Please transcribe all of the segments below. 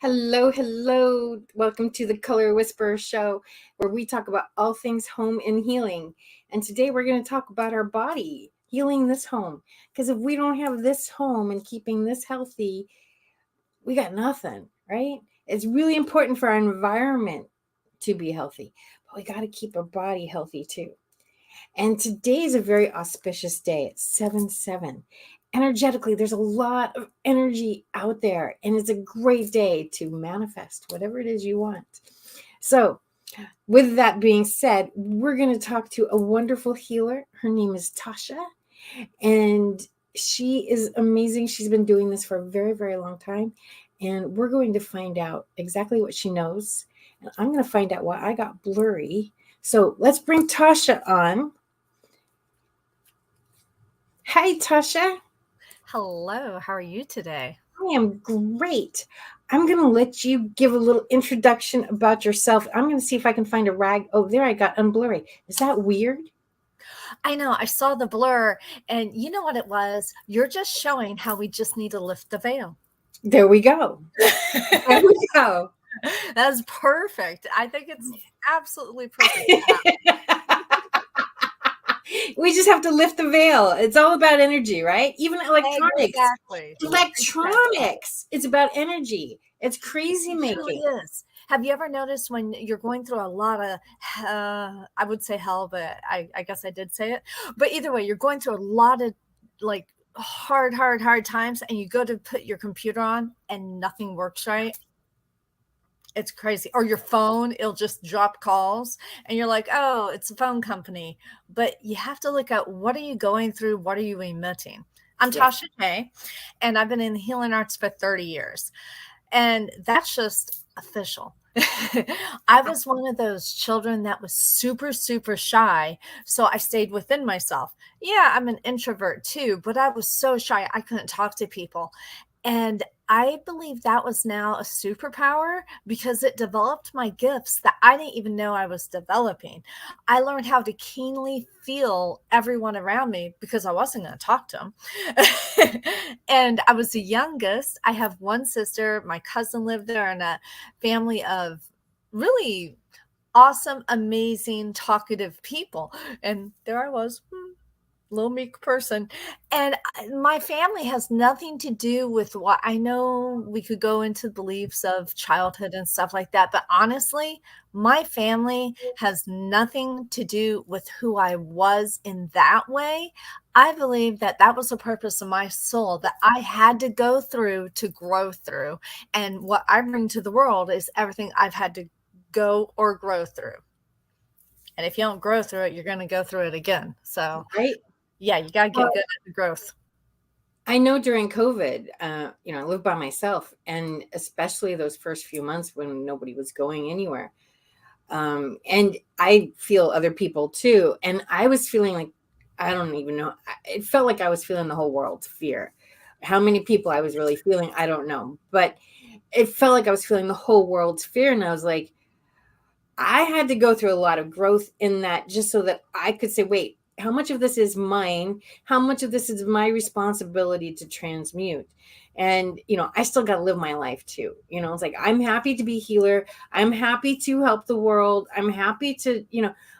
Hello, hello. Welcome to the Color Whisperer Show, where we talk about all things home and healing. And today we're going to talk about our body, healing this home. Because if we don't have this home and keeping this healthy, we got nothing, right? It's really important for our environment to be healthy, but we got to keep our body healthy too. And today is a very auspicious day. It's 7/7. Energetically, there's a lot of energy out there, and it's a great day to manifest whatever it is you want. So, with that being said, we're going to talk to a wonderful healer. Her name is Tasha, and she is amazing. She's been doing this for a very, very long time, and we're going to find out exactly what she knows. And I'm going to find out why I got blurry. So, let's bring Tasha on. Hi, Tasha. Hello, how are you today? I am great. I'm going to let you give a little introduction about yourself. I'm going to see if I can find a rag. Oh, there I got unblurry. Is that weird? I know I saw the blur, and you know what it was? You're just showing how we just need to lift the veil. There we go. There we go. That's perfect. I think it's absolutely perfect. We just have to lift the veil. It's all about energy, right? Even electronics. Exactly. Electronics. It's about energy. It's crazy It truly making. is. Have you ever noticed when you're going through a lot of, I would say hell, but I guess I did say it. But either way, you're going through a lot of like hard times, and you go to put your computer on and nothing works right. It's crazy. Or your phone, it'll just drop calls and you're like, "Oh, it's a phone company." But you have to look at what are you going through? What are you emitting? I'm Yes. Tasha Kay, and I've been in healing arts for 30 years. And that's just official. I was one of those children that was super shy. So I stayed within myself. Yeah, I'm an introvert too, but I was so shy. I couldn't talk to people. And I believe that was now a superpower because it developed my gifts that I didn't even know I was developing. I learned how to keenly feel everyone around me because I wasn't going to talk to them. And I was the youngest. I have one sister. My cousin lived there, and a family of really awesome, amazing, talkative people. And there I was, little meek person. And my family has nothing to do with what I know. We could go into beliefs of childhood and stuff like that. But honestly, my family has nothing to do with who I was in that way. I believe that that was the purpose of my soul that I had to go through to grow through. And what I bring to the world is everything I've had to go or grow through. And if you don't grow through it, you're going to go through it again. So, Right? yeah, you gotta get Well, good at the growth. I know during COVID, I lived by myself, and especially those first few months when nobody was going anywhere. And I feel other people too. And I was feeling like, I don't even know. It felt like I was feeling the whole world's fear. How many people I was really feeling, I don't know. But it felt like I was feeling the whole world's fear. And I was like, I had to go through a lot of growth in that just so that I could say, wait, how much of this is mine? How much of this is my responsibility to transmute? And, I still got to live my life too. It's like, I'm happy to be a healer. I'm happy to help the world. I'm happy to,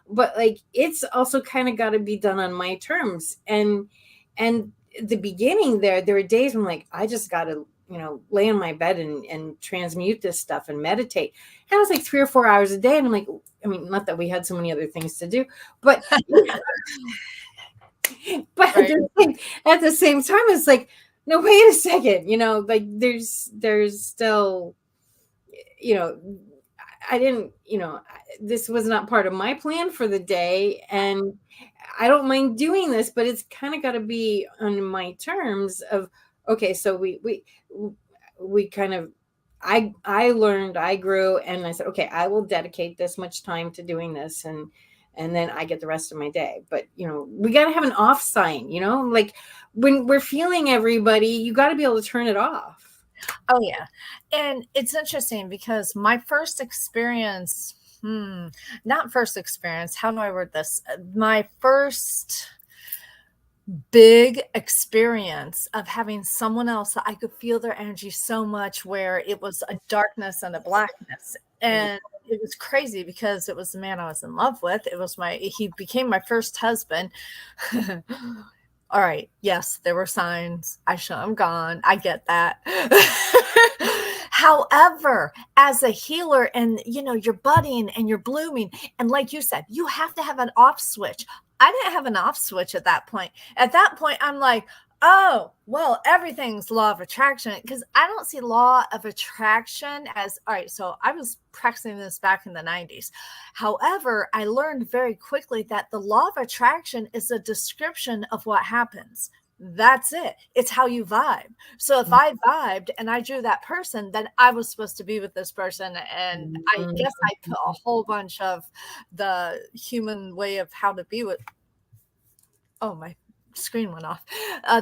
but like, it's also kind of got to be done on my terms. And the beginning there were days when like, I just got to, lay in my bed and transmute this stuff and meditate. And it was like 3 or 4 hours a day. And I'm like, I mean, not that we had so many other things to do, but but Right. at the same time, it's like, no, wait a second, like there's still, you know, I didn't, this was not part of my plan for the day. And I don't mind doing this, but it's kind of got to be on my terms of, okay, so we kind of, I learned, I grew, and I said, okay, I will dedicate this much time to doing this, and then I get the rest of my day. But we got to have an off sign, like when we're feeling everybody, you got to be able to turn it off. Oh, yeah. And it's interesting because my first experience, not first experience, how do I word this? My first big experience of having someone else that I could feel their energy so much, where it was a darkness and a blackness. And it was crazy because it was the man I was in love with. He became my first husband. All right. Yes, there were signs. I should have gone. I get that. However, as a healer, and you're budding and you're blooming, and like you said, you have to have an off switch. I didn't have an off switch at that point. At that point, I'm like, oh, well, everything's law of attraction, because I don't see law of attraction as, all right, so I was practicing this back in the 90s. However, I learned very quickly that the law of attraction is a description of what happens. That's it. It's how you vibe. So if I vibed and I drew that person, then I was supposed to be with this person. And I guess I put a whole bunch of the human way of how to be with, oh, my screen went off,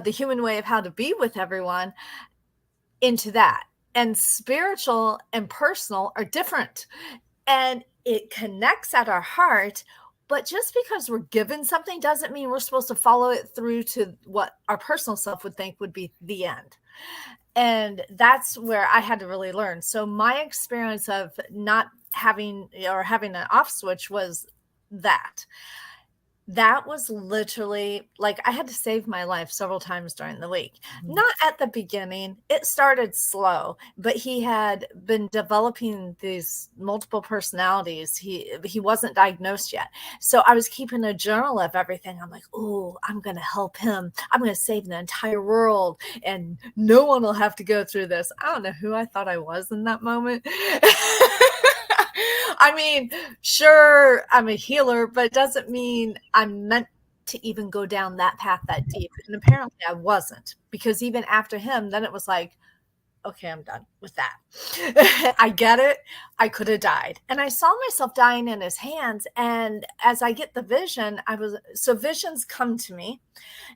the human way of how to be with everyone into that. And spiritual and personal are different. And it connects at our heart. But just because we're given something doesn't mean we're supposed to follow it through to what our personal self would think would be the end. And that's where I had to really learn. So my experience of not having an off switch was that. That was literally like I had to save my life several times during the week. Not at the beginning. It started slow, but he had been developing these multiple personalities. He wasn't diagnosed yet. So I was keeping a journal of everything. I'm like, oh, I'm going to help him. I'm going to save the entire world, and no one will have to go through this. I don't know who I thought I was in that moment. I mean, sure, I'm a healer, but it doesn't mean I'm meant to even go down that path that deep. And apparently I wasn't, because even after him, then it was like, okay, I'm done with that. I get it. I could have died. And I saw myself dying in his hands. And as I get the vision, so visions come to me.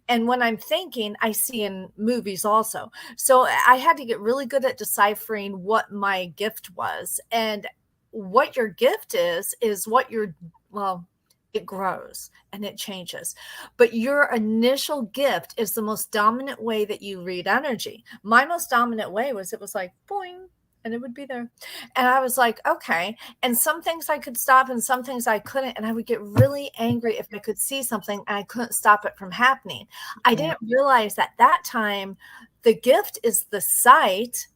And when I'm thinking, I see in movies also. So I had to get really good at deciphering what my gift was. And what your gift is what it grows and it changes. But your initial gift is the most dominant way that you read energy. My most dominant way was, it was like boing, and it would be there. And I was like, okay. And some things I could stop and some things I couldn't. And I would get really angry if I could see something and I couldn't stop it from happening. I didn't realize at that time the gift is the sight,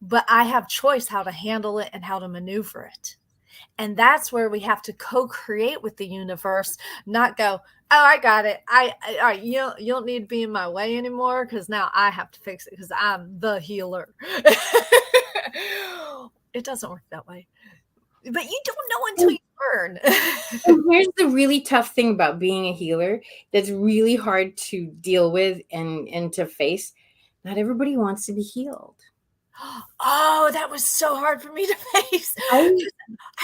but I have choice how to handle it and how to maneuver it. And that's where we have to co-create with the universe, not go, oh, I got it. All right, you don't need to be in my way anymore, because now I have to fix it because I'm the healer. It doesn't work that way. But you don't know until you learn. And here's the really tough thing about being a healer that's really hard to deal with and to face. Not everybody wants to be healed. Oh, that was so hard for me to face. I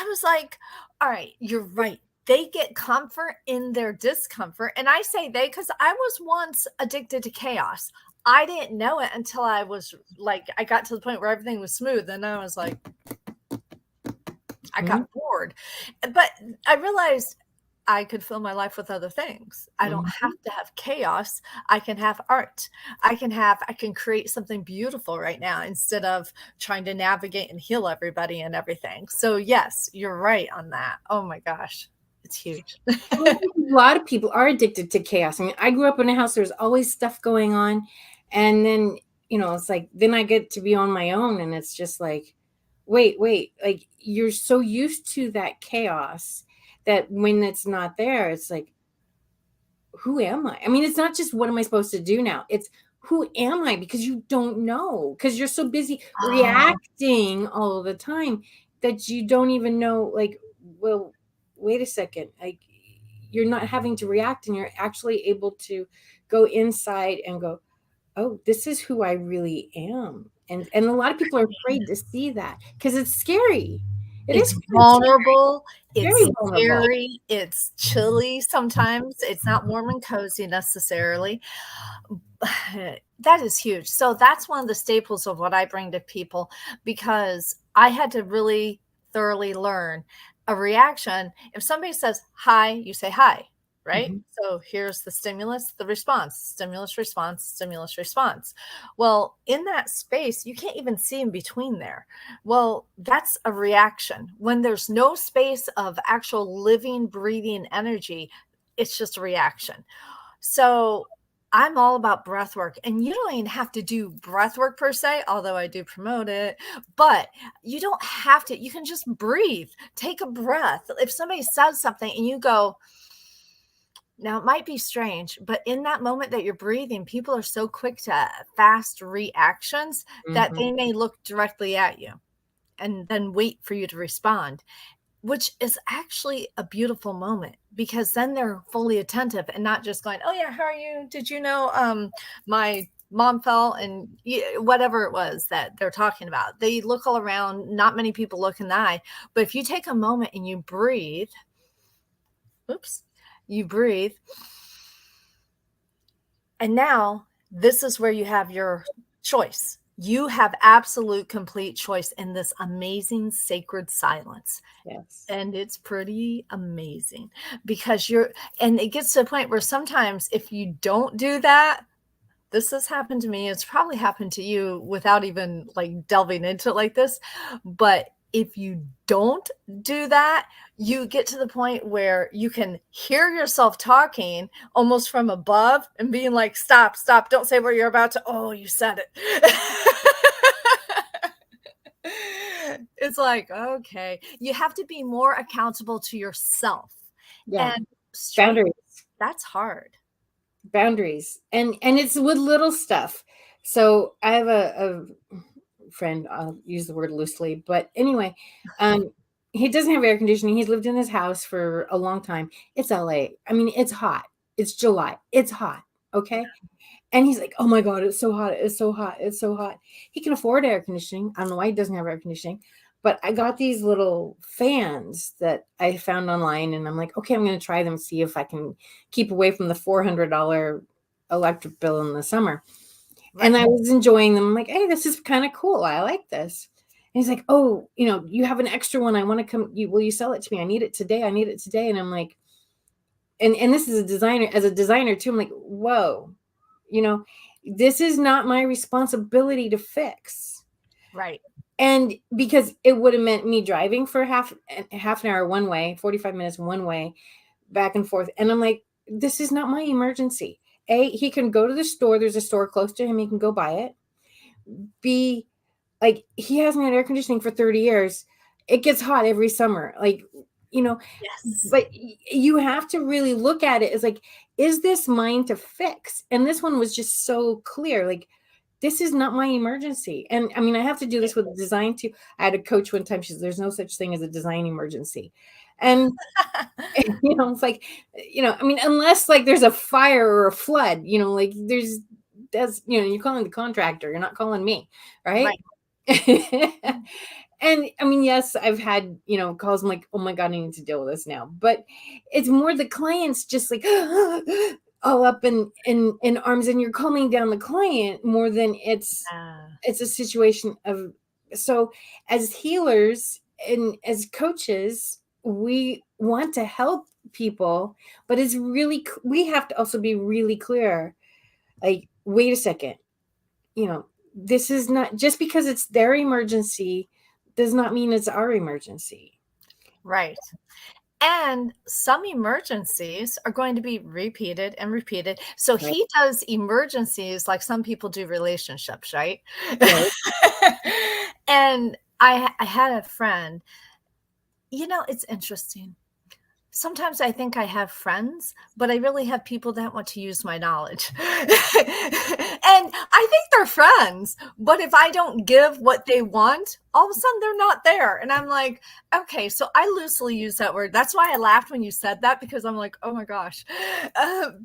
was like, all right, you're right. They get comfort in their discomfort. And I say they because I was once addicted to chaos. I didn't know it until I was like, I got to the point where everything was smooth. And I was like, I got bored. But I realized I could fill my life with other things. I don't have to have chaos. I can have art. I can create something beautiful right now instead of trying to navigate and heal everybody and everything. So yes, you're right on that. Oh my gosh. It's huge. A lot of people are addicted to chaos. I mean, I grew up in a house, there's always stuff going on. And then, it's like, then I get to be on my own. And it's just like, wait, like you're so used to that chaos that when it's not there, it's like, who am I? I mean, it's not just what am I supposed to do now? It's who am I? Because you don't know, because you're so busy reacting all the time that you don't even know, like, well, wait a second. Like, you're not having to react and you're actually able to go inside and go, oh, this is who I really am. And a lot of people are afraid to see that because it's scary. It's vulnerable. It's vulnerable. Scary. It's chilly sometimes. It's not warm and cozy necessarily. That is huge. So that's one of the staples of what I bring to people, because I had to really thoroughly learn a reaction. If somebody says hi, you say hi. right? Mhm. So here's the stimulus, the response, stimulus, response, stimulus, response. Well, in that space, you can't even see in between there. Well, that's a reaction. When there's no space of actual living, breathing energy, it's just a reaction. So I'm all about breath work, and you don't even have to do breath work per se, although I do promote it, but you don't have to. You can just breathe, take a breath. If somebody says something and you go, now it might be strange, but in that moment that you're breathing, people are so quick to fast reactions that Mhm. they may look directly at you and then wait for you to respond, which is actually a beautiful moment because then they're fully attentive and not just going, "Oh yeah, how are you? Did you know my mom fell?" And whatever it was that they're talking about. They look all around, not many people look in the eye, but if you take a moment and you breathe, oops, you breathe, and now this is where you have your choice. You have absolute complete choice in this amazing sacred silence. Yes. And it's pretty amazing because and it gets to a point where sometimes if you don't do that, this has happened to me. It's probably happened to you without even like delving into it like this. But if you don't do that, you get to the point where you can hear yourself talking almost from above and being like, stop, stop, don't say what you're about to. Oh, you said it. It's like, okay, you have to be more accountable to yourself. Yeah. And straight, Boundaries. that's hard. Boundaries. And it's with little stuff. So I have a friend, I'll use the word loosely, but anyway, um, he doesn't have air conditioning. He's lived in his house for a long time. It's LA. I mean, it's hot. It's July. It's hot. Okay. And he's like, oh my God, it's so hot. It's so hot. It's so hot. He can afford air conditioning. I don't know why he doesn't have air conditioning, but I got these little fans that I found online and I'm like, okay, I'm going to try them, see if I can keep away from the $400 electric bill in the summer. And Right. I was enjoying them. I'm like, hey, this is kind of cool. I like this. And he's like, oh, you have an extra one. I want to come. Will you sell it to me? I need it today. I need it today. And I'm like, and this is as a designer too. I'm like, whoa, you know, this is not my responsibility to fix. Right. And because it would have meant me driving for half an hour one way, 45 minutes one way, back and forth. And I'm like, this is not my emergency. A, he can go to the store. There's a store close to him. He can go buy it. B, like he hasn't had air conditioning for 30 years. It gets hot every summer. Like, you know, Yes. but you have to really look at it as like, is this mine to fix? And this one was just so clear. Like, this is not my emergency. And I mean, I have to do this with design too. I had a coach one time. She said, there's no such thing as a design emergency. And, it's like, I mean, unless like there's a fire or a flood, like you're calling the contractor, you're not calling me. Right. Right. And I mean, yes, I've had, calls. I'm like, oh my God, I need to deal with this now. But it's more the clients just like all up in arms, and you're calming down the client more than it's a situation of. So as healers and as coaches, we want to help people, but we have to also be really clear. Like, wait a second, this is not just because it's their emergency does not mean it's our emergency. Right. And some emergencies are going to be repeated and repeated. So Right. he does emergencies like some people do relationships, right? Right. And I had a friend, it's interesting. Sometimes I think I have friends, but I really have people that want to use my knowledge. And I think they're friends, but if I don't give what they want, all of a sudden they're not there. And I'm like, okay, so I loosely use that word. That's why I laughed when you said that, because I'm like, oh my gosh.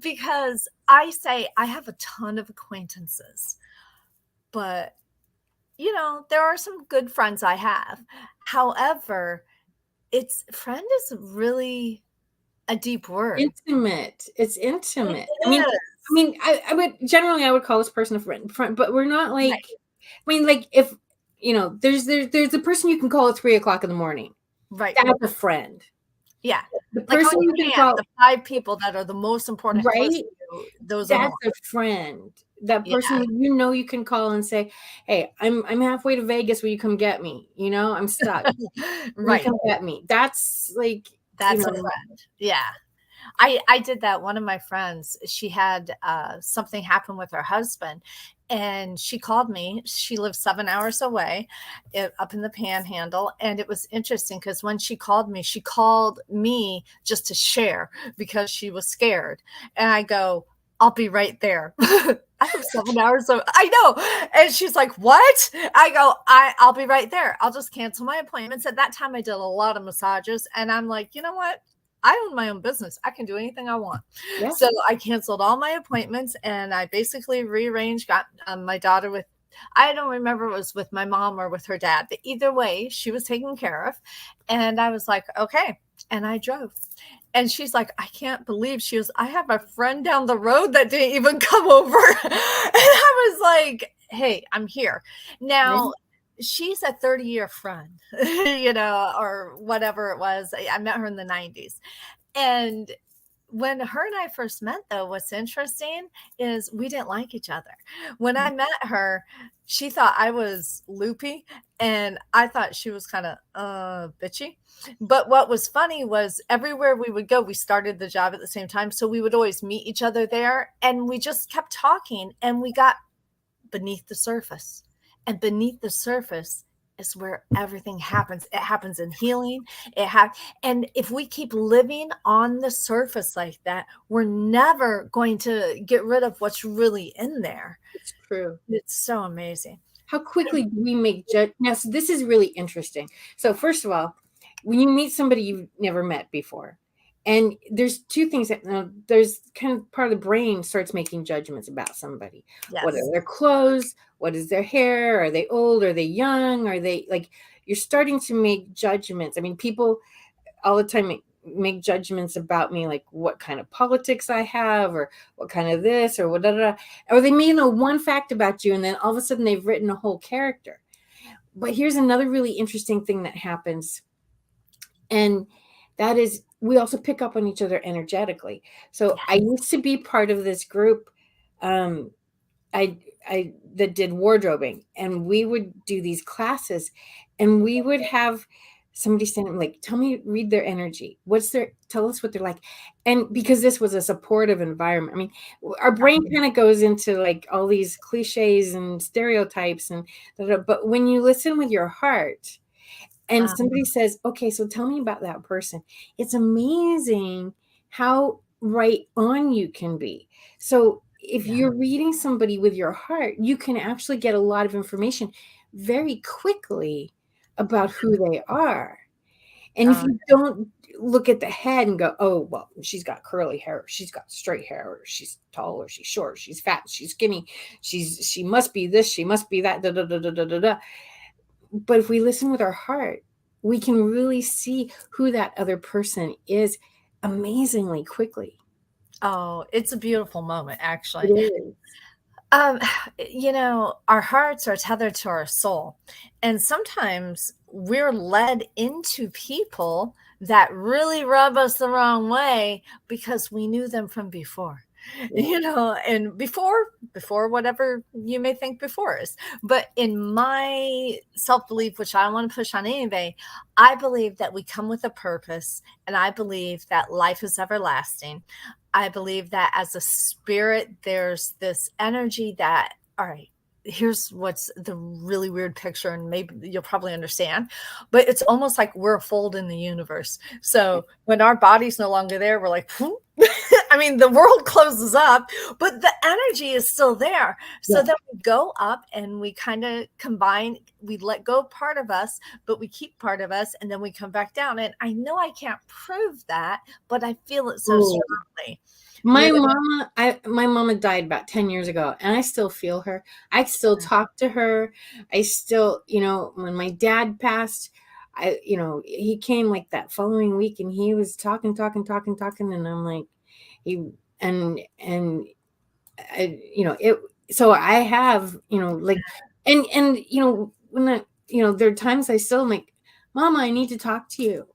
Because I say I have a ton of acquaintances, but there are some good friends I have. However, friend is really a deep word. Intimate. It's It intimate. is. I would call this person a friend, but we're not like, Right. I mean, like if, there's the person you can call at 3:00 in the morning. Right. That's a friend. Yeah. The Like person on you your can hand, call, the 5 people that are the most important and close right? to you, those are the That's ones. a friend. That Yeah, person you know you can call and say, "Hey, I'm halfway to Vegas. Will you come get me? You know, I'm stuck. Will you right. come get me?" That's like, That's a friend. Yeah. I did that. One of my friends, she had something happen with her husband, and she called me. She lives 7 hours away, up in the Panhandle, and it was interesting because when she called me just to share because she was scared, and I go, "I'll be right there." I live 7 hours, so I know. And she's like, "What?" I go, I'll be right there. I'll just cancel my appointments. At that time, I did a lot of massages, and I'm like, you know what? I own my own business. I can do anything I want. yeah. So I canceled all my appointments and I basically rearranged, got my daughter with, I don't remember if it was with my mom or with her dad, but either way, she was taken care of. And I was like, okay. And I drove. And she's like, I can't believe she was, I have a friend down the road that didn't even come over. And I was like, hey, I'm here. Yeah. Now, she's a 30-year friend, or whatever it was. I met her in the 90s. And when her and I first met, though, what's interesting is we didn't like each other. When I met her, she thought I was loopy and I thought she was kind of bitchy. But what was funny was everywhere we would go, we started the job at the same time. So we would always meet each other there and we just kept talking and we got beneath the surface. And beneath the surface is where everything happens. It happens in healing. And if we keep living on the surface like that, we're never going to get rid of what's really in there. It's true. It's so amazing. How quickly do we make judge? Now, so this is really interesting. So first of all, when you meet somebody you've never met before, and there's two things that there's kind of part of the brain starts making judgments about somebody. What Yes. are their clothes? What is their hair? Are they old? Are they young? Are they like, you're starting to make judgments. I mean, people all the time make judgments about me, like what kind of politics I have, or what kind of this, or what, or they may know one fact about you, and then all of a sudden they've written a whole character. But here's another really interesting thing that happens, and that is we also pick up on each other energetically. So I used to be part of this group. Um, I that did wardrobing, and we would do these classes, and we would have somebody stand like, tell me, read their energy. Tell us what they're like. And because this was a supportive environment, I mean, our brain kind of goes into like all these cliches and stereotypes but when you listen with your heart and somebody says, okay, so tell me about that person, it's amazing how right on you can be. So if you're reading somebody with your heart, you can actually get a lot of information very quickly about who they are. And if you don't look at the head and go, oh, well, she's got curly hair, she's got straight hair, or she's tall, or she's short, she's fat, she's skinny, she must be this, she must be that, da, da, da, da, da, da, da. But if we listen with our heart, we can really see who that other person is amazingly quickly. Oh, it's a beautiful moment, actually. It is. Um, our hearts are tethered to our soul. And sometimes we're led into people that really rub us the wrong way because we knew them from before. And before whatever you may think before is. But in my self-belief, which I don't want to push on anybody, I believe that we come with a purpose, and I believe that life is everlasting. I believe that as a spirit, there's this energy that, all right, here's what's the really weird picture, and maybe you'll probably understand, but it's almost like we're a fold in the universe. So when our body's no longer there, we're like, I mean, the world closes up, but the energy is still there. So then we go up and we kind of combine, we let go part of us, but we keep part of us, and then we come back down. And I know I can't prove that, but I feel it so strongly. My mama died about 10 years ago, and I still feel her. I still talk to her. I still, when my dad passed, he came like that following week, and he was talking, and I'm like, so I have, when there are times I still am like, Mama, I need to talk to you,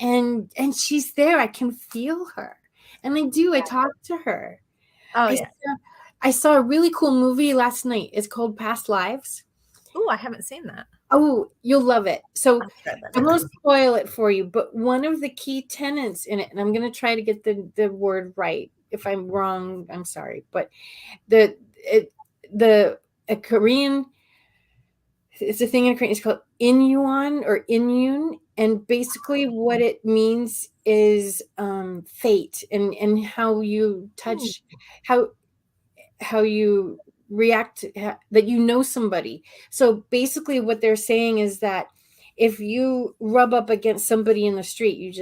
and she's there. I can feel her, and I talk to her. Oh I yeah. saw, I saw a really cool movie last night. It's called Past Lives. Oh, I haven't seen that. Oh, you'll love it. So I'll try that I out. won't spoil it for you, but one of the key tenets in it, and I'm going to try to get the word right. If I'm wrong, I'm sorry. But the it, the a Korean, it's a thing in Korean. It's called Inyuan or Inyun, and basically what it means is fate and how you touch how how you react that you know somebody. So basically what they're saying is that if you rub up against somebody in the street,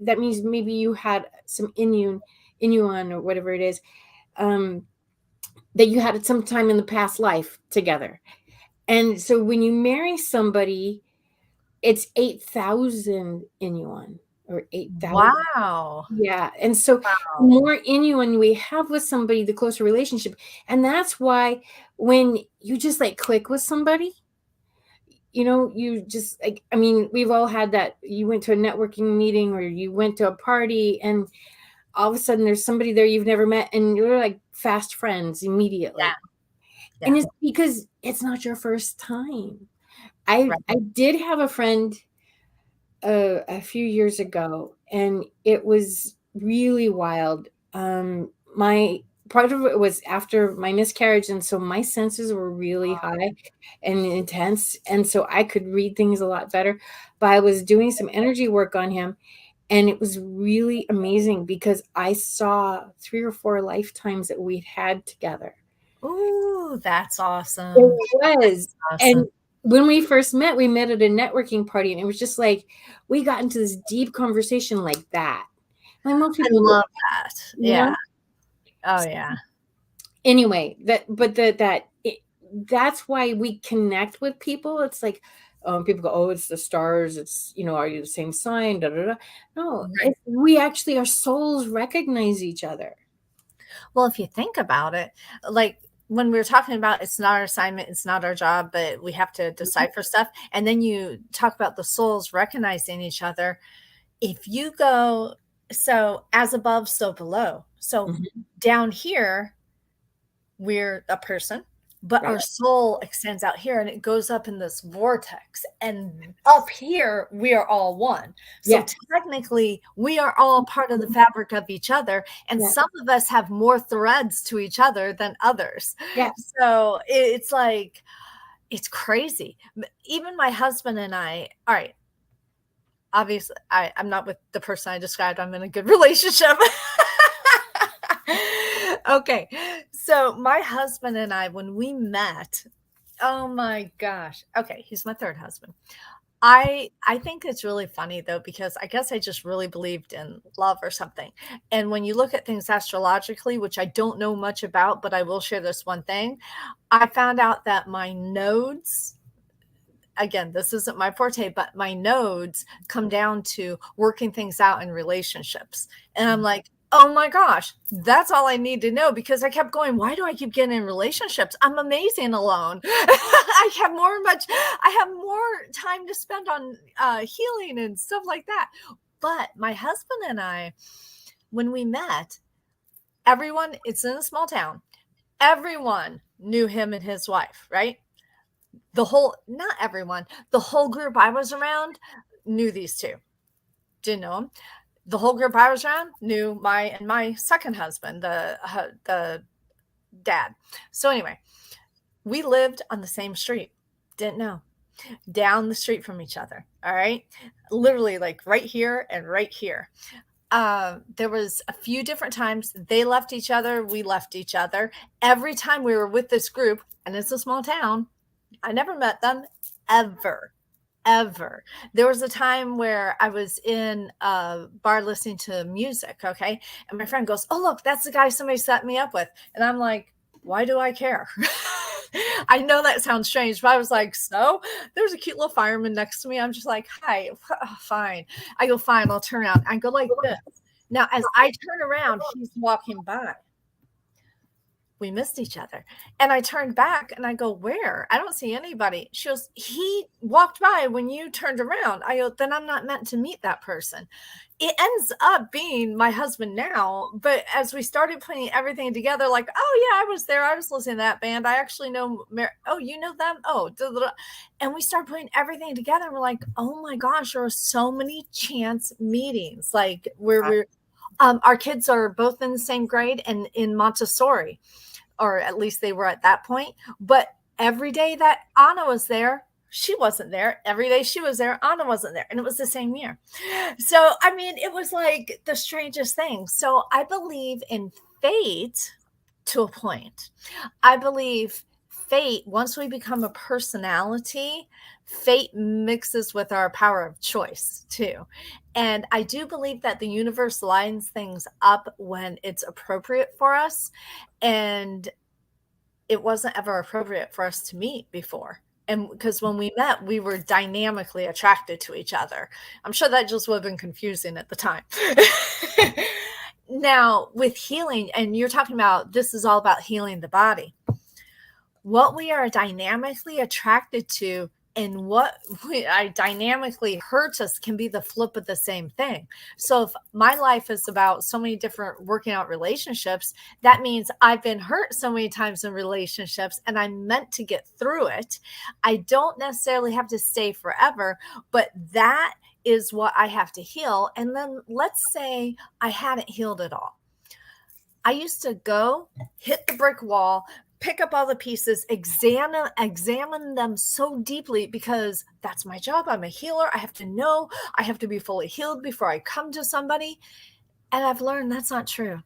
that means maybe you had some inuan or whatever it is, um, that you had at some time in the past life together. And so when you marry somebody, it's 8,000 inuan or 8,000. Wow. Yeah. And so the Wow. more Inuan we have with somebody, the closer relationship. And that's why when you just like click with somebody, you just like, I mean, we've all had that. You went to a networking meeting or you went to a party and all of a sudden there's somebody there you've never met and you're like fast friends immediately. Yeah. And Yeah. it's because it's not your first time. I did have a friend a few years ago, and it was really wild. My part of it was after my miscarriage, and so my senses were really high and intense, and so I could read things a lot better. But I was doing some energy work on him, and it was really amazing because I saw 3 or 4 lifetimes that we'd had together. Ooh, that's awesome. It was. Awesome. And when we first met, we met at a networking party, and it was just like we got into this deep conversation like that. Like most I people, love that. you Yeah. know? Oh yeah. Anyway, that's why we connect with people. It's like people go, "Oh, it's the stars. It's are you the same sign?" Da, da, da. No, Right. we actually our souls recognize each other. Well, if you think about it, like when we were talking about it's not our assignment, it's not our job, but we have to decipher stuff. And then you talk about the souls recognizing each other. If you go, so as above, so below. So Mhm. down here, we're a person, but Right. our soul extends out here and it goes up in this vortex. And up here, we are all one. So Yeah. technically, we are all part of the fabric of each other. And Yeah. some of us have more threads to each other than others. Yeah. So it's like, it's crazy. Even my husband and I, all right, obviously, I'm not with the person I described. I'm in a good relationship. Okay. So my husband and I, when we met, oh my gosh. Okay, he's my third husband. I think it's really funny though, because I guess I just really believed in love or something. And when you look at things astrologically, which I don't know much about, but I will share this one thing, I found out that my nodes, again, this isn't my forte, but my nodes come down to working things out in relationships. And I'm like, oh my gosh, that's all I need to know, because I kept going, why do I keep getting in relationships? I'm amazing alone. I have more time to spend on healing and stuff like that. But my husband and I, when we met, it's in a small town. Everyone knew him and his wife, right? Not everyone, the whole group I was around knew these two. Didn't know them. The whole group I was around knew my second husband, the dad. So anyway, we lived on the same street. Didn't know. Down the street from each other. All right. Literally like right here and right here. There was a few different times they left each other. We left each other. Every time we were with this group, and it's a small town, I never met them ever. There was a time where I was in a bar listening to music, okay? And my friend goes, "Oh, look, that's the guy somebody set me up with." And I'm like, why do I care? I know that sounds strange, but I was like, so there's a cute little fireman next to me. I'm just like, hi, fine. I go, fine, I'll turn around. I go like this. Now, as I turn around, he's walking by. we missed each other. And I turned back and I go, where? I don't see anybody. She goes, he walked by when you turned around. I go, then I'm not meant to meet that person. It ends up being my husband now. But as we started putting everything together, like, oh, yeah, I was there. I was listening to that band. I actually know, oh, you know them? Oh, da, da, da. And we start putting everything together. And we're like, oh my gosh, there are so many chance meetings. Like we're our kids are both in the same grade and in Montessori, or at least they were at that point. But every day that Anna was there, she wasn't there. Every day she was there, Anna wasn't there. And it was the same year. So, I mean, it was like the strangest thing. So I believe in fate to a point. I believe fate, once we become a personality, fate mixes with our power of choice too. And I do believe that the universe lines things up when it's appropriate for us. And it wasn't ever appropriate for us to meet before. And because when we met, we were dynamically attracted to each other. I'm sure that just would have been confusing at the time. Now, with healing, and you're talking about this is all about healing the body. What we are dynamically attracted to and what I dynamically hurts us can be the flip of the same thing. So if my life is about so many different working out relationships, that means I've been hurt so many times in relationships and I'm meant to get through it. I don't necessarily have to stay forever, but that is what I have to heal. And then let's say I hadn't healed at all. I used to go hit the brick wall, pick up all the pieces, examine them so deeply because that's my job. I'm a healer. I have to know, I have to be fully healed before I come to somebody. And I've learned that's not true.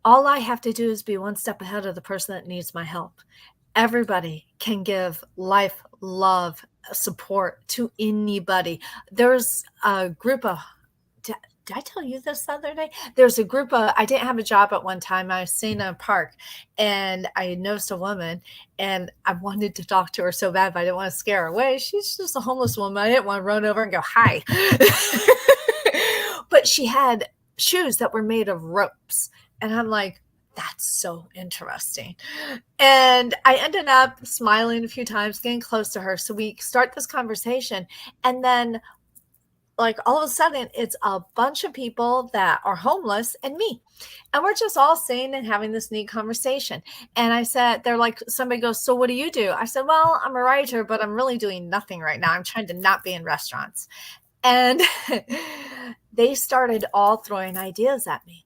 All I have to do is be one step ahead of the person that needs my help. Everybody can give life, love, support to anybody. There's a group of, did I tell you this the other day? There's a group of, I didn't have a job at one time. I was sitting in a park and I noticed a woman and I wanted to talk to her so bad, but I didn't want to scare her away. She's just a homeless woman. I didn't want to run over and go, hi. But she had shoes that were made of ropes. And I'm like, that's so interesting. And I ended up smiling a few times, getting close to her. So we start this conversation and then like all of a sudden it's a bunch of people that are homeless and me. And we're just all sitting and having this neat conversation. And I said, they're like, somebody goes, so what do you do? I said, well, I'm a writer, but I'm really doing nothing right now. I'm trying to not be in restaurants. And they started all throwing ideas at me.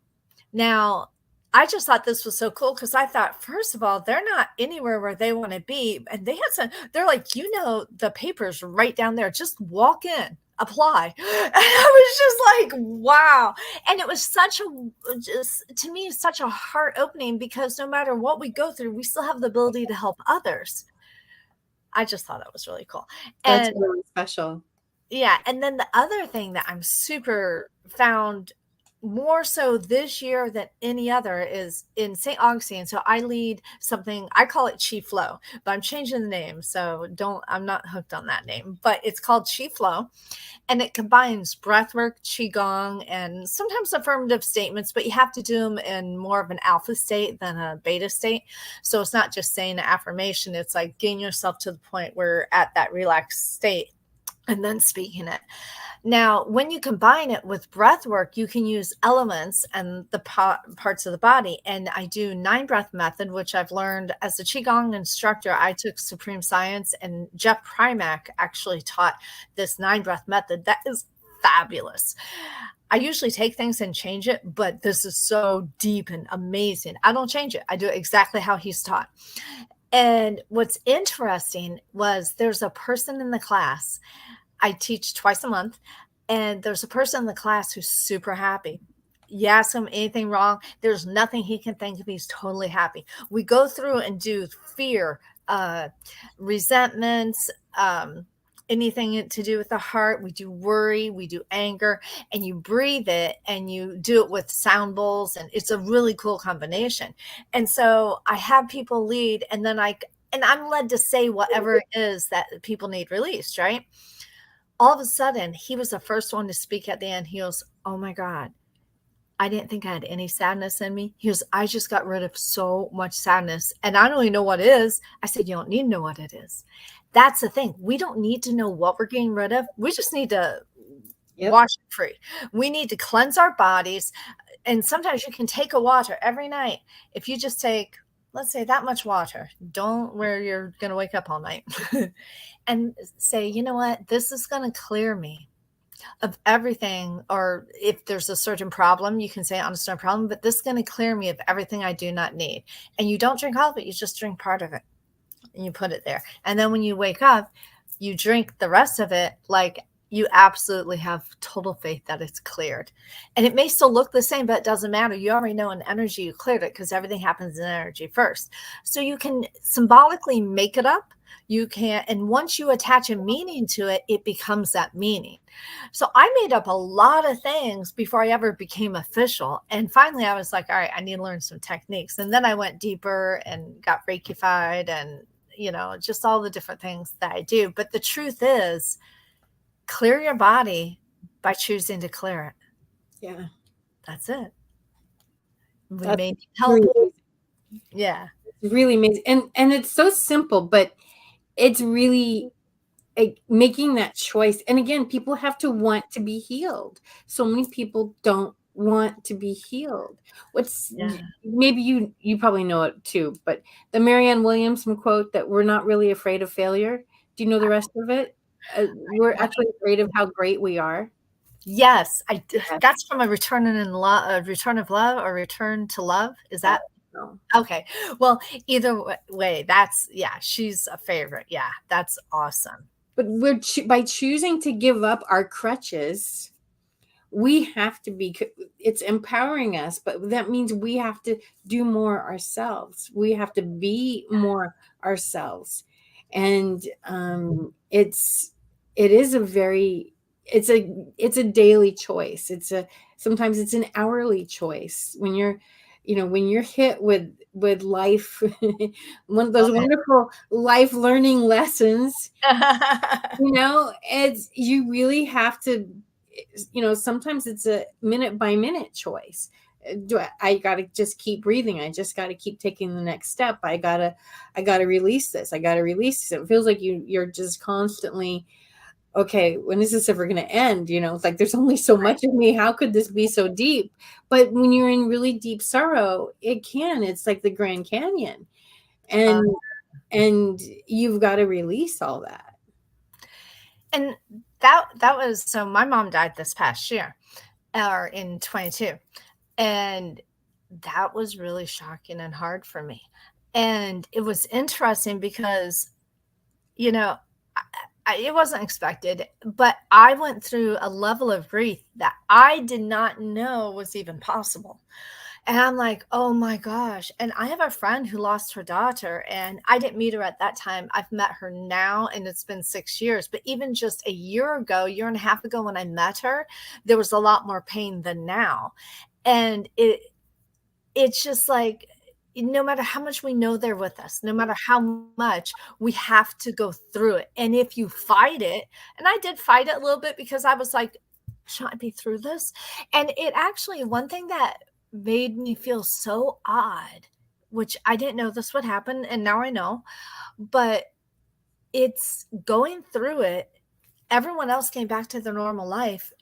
Now, I just thought this was so cool because I thought, first of all, they're not anywhere where they want to be. And they had some, they're like, the paper's right down there. Just walk in. Apply. And I was just like, wow. And it was to me, such a heart opening because no matter what we go through, we still have the ability to help others. I just thought that was really cool. That's really special. Yeah. And then the other thing that I'm super found more so this year than any other is in St. Augustine. So I lead something, I call it Chi Flow, but I'm changing the name. So I'm not hooked on that name, but it's called Chi Flow. And it combines breathwork, Qigong, and sometimes affirmative statements, but you have to do them in more of an alpha state than a beta state. So it's not just saying an affirmation. It's like getting yourself to the point where you're at that relaxed state and then speaking it. Now, when you combine it with breath work, you can use elements and the parts of the body. And I do 9 breath method, which I've learned as a Qigong instructor. I took Supreme Science and Jeff Primack actually taught this 9 breath method. That is fabulous. I usually take things and change it, but this is so deep and amazing. I don't change it. I do it exactly how he's taught. And what's interesting was there's a person in the class. I teach twice a month, and there's a person in the class who's super happy. You ask him anything wrong, there's nothing he can think of. He's totally happy. We go through and do fear, resentments, anything to do with the heart. We do worry, we do anger, and you breathe it and you do it with sound bowls. And it's a really cool combination. And so I have people lead, and then I'm led to say whatever it is that people need released, right? All of a sudden, he was the first one to speak at the end. He goes, oh my God, I didn't think I had any sadness in me. He goes, I just got rid of so much sadness and I don't even know what it is. I said, you don't need to know what it is. That's the thing. We don't need to know what we're getting rid of. We just need to wash it free. We need to cleanse our bodies. And sometimes you can take a water every night. If you just take, let's say, that much water, don't where you're going to wake up all night and say, you know what, this is going to clear me of everything. Or if there's a certain problem, you can say, honest, no problem, but this is going to clear me of everything I do not need. And you don't drink all of it. You just drink part of it and you put it there. And then when you wake up, you drink the rest of it. Like, you absolutely have total faith that it's cleared. And it may still look the same, but it doesn't matter. You already know in energy you cleared it because everything happens in energy first. So you can symbolically make it up. You can, and once you attach a meaning to it, it becomes that meaning. So I made up a lot of things before I ever became official. And finally I was like, all right, I need to learn some techniques. And then I went deeper and got Reikified and, you know, just all the different things that I do. But the truth is, clear your body by choosing to clear it. Yeah. That's it. We That's may need help. Yeah. It's really amazing. And it's so simple, but it's really making that choice. And again, people have to want to be healed. So many people don't want to be healed. Maybe you probably know it too, but the Marianne Williamson quote that we're not really afraid of failure. Do you know the rest of it? We're actually afraid of how great we are. Yes, that's from a return of love or return to love. Is that okay? Well, either way, she's a favorite. Yeah, that's awesome. But by choosing to give up our crutches, we have to be. It's empowering us, but that means we have to do more ourselves. We have to be more ourselves, and it's a daily choice. Sometimes it's an hourly choice when you're hit with life, one of those wonderful life learning lessons, you really have to, sometimes it's a minute by minute choice. I got to just keep breathing. I just got to keep taking the next step. I got to release this. I got to release this. It feels like you're just constantly, okay, when is this ever going to end? It's like, there's only so much of me. How could this be so deep? But when you're in really deep sorrow, it's like the Grand Canyon, and you've got to release all that. And that was, so my mom died this past year, or in 22. And that was really shocking and hard for me. And it was interesting because, it wasn't expected, but I went through a level of grief that I did not know was even possible. And I'm like, oh my gosh. And I have a friend who lost her daughter, and I didn't meet her at that time. I've met her now, and it's been 6 years. But even just a year and a half ago when I met her, there was a lot more pain than now. And it's just like, no matter how much we know they're with us, no matter how much, we have to go through it. And if you fight it, and I did fight it a little bit because I was like, should I be through this? And it actually, one thing that made me feel so odd, which I didn't know this would happen, and now I know, but it's going through it. Everyone else came back to their normal life,